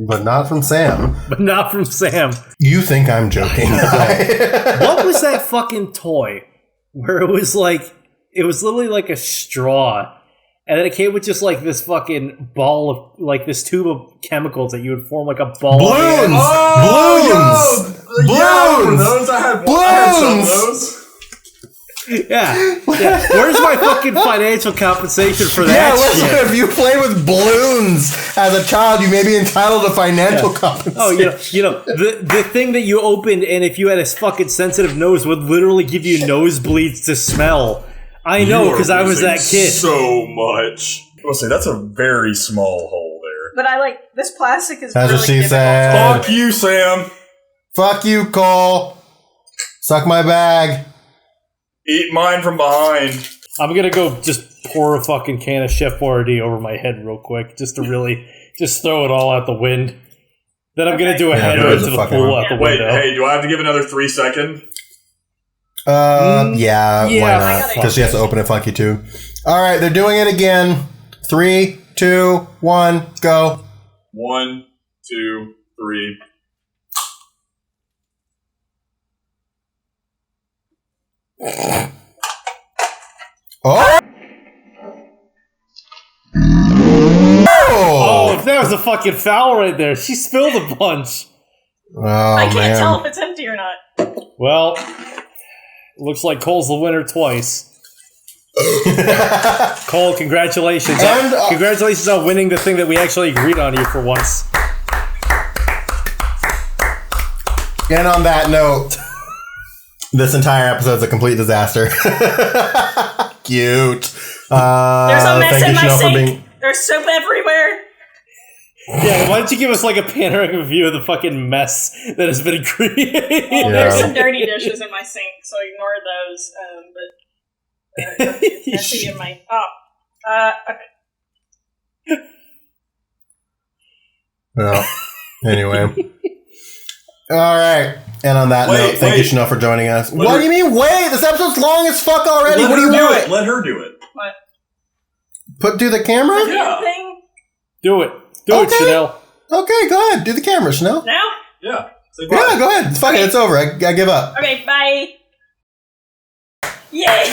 But not from Sam. But not from Sam. You think I'm joking? What was that fucking toy where it was literally like a straw, and then it came with just like this fucking ball of like this tube of chemicals that you would form like a ball. Balloons! Oh, Balloons! yo! Yeah, Balloons! those I had some of Balloons! those. Yeah. Where's my fucking financial compensation for Yeah, that listen, shit? if you play with balloons as a child, you may be entitled to financial compensation. Oh, the thing that you opened, and if you had a fucking sensitive nose, would literally give you nosebleeds to smell. I know, because I was that kid. So much. I'll say that's a very small hole there. But I like this plastic is That's really what she difficult. said. Fuck you, Sam. Fuck you, Cole. Suck my bag. Eat mine from behind. I'm gonna go just pour a fucking can of Chef Boyardee over my head real quick, just to really just throw it all out the wind. Then I'm gonna do a Yeah, header there's into a the fucking pool one. out the Wait, window. hey, do I have to give another 3 seconds? Yeah, Yeah, why I not? gotta- Because she has to open it funky too. All right, they're doing it again. 3, 2, 1, go. 1, 2, 3. Oh! Oh, that was a fucking foul right there. She spilled a bunch. Oh, I can't man. tell if it's empty or not. Well, looks like Cole's the winner twice. Cole, congratulations. And, congratulations on winning the thing that we actually agreed on you for once. And on that note, this entire episode is a complete disaster. Cute. There's a mess thank in you, my Chanel, for sink. being. There's soup everywhere. Yeah, why don't you give us like a panoramic view of the fucking mess that has been created? Well, Yeah. there's some dirty dishes in my sink, so ignore those. But messy in my okay. Well, anyway. All right. And on that note, thank you, Chanel, for joining us. What do you mean, wait? This episode's long as fuck already. What do you want? Let her do it. What? Do the camera? Yeah. Thing? Do it. Do it, Chanel. Okay, go ahead. Do the camera, Chanel. Now? Yeah. Say bye. Yeah, go ahead. Fuck it. It's over. I give up. Okay, bye. Yay!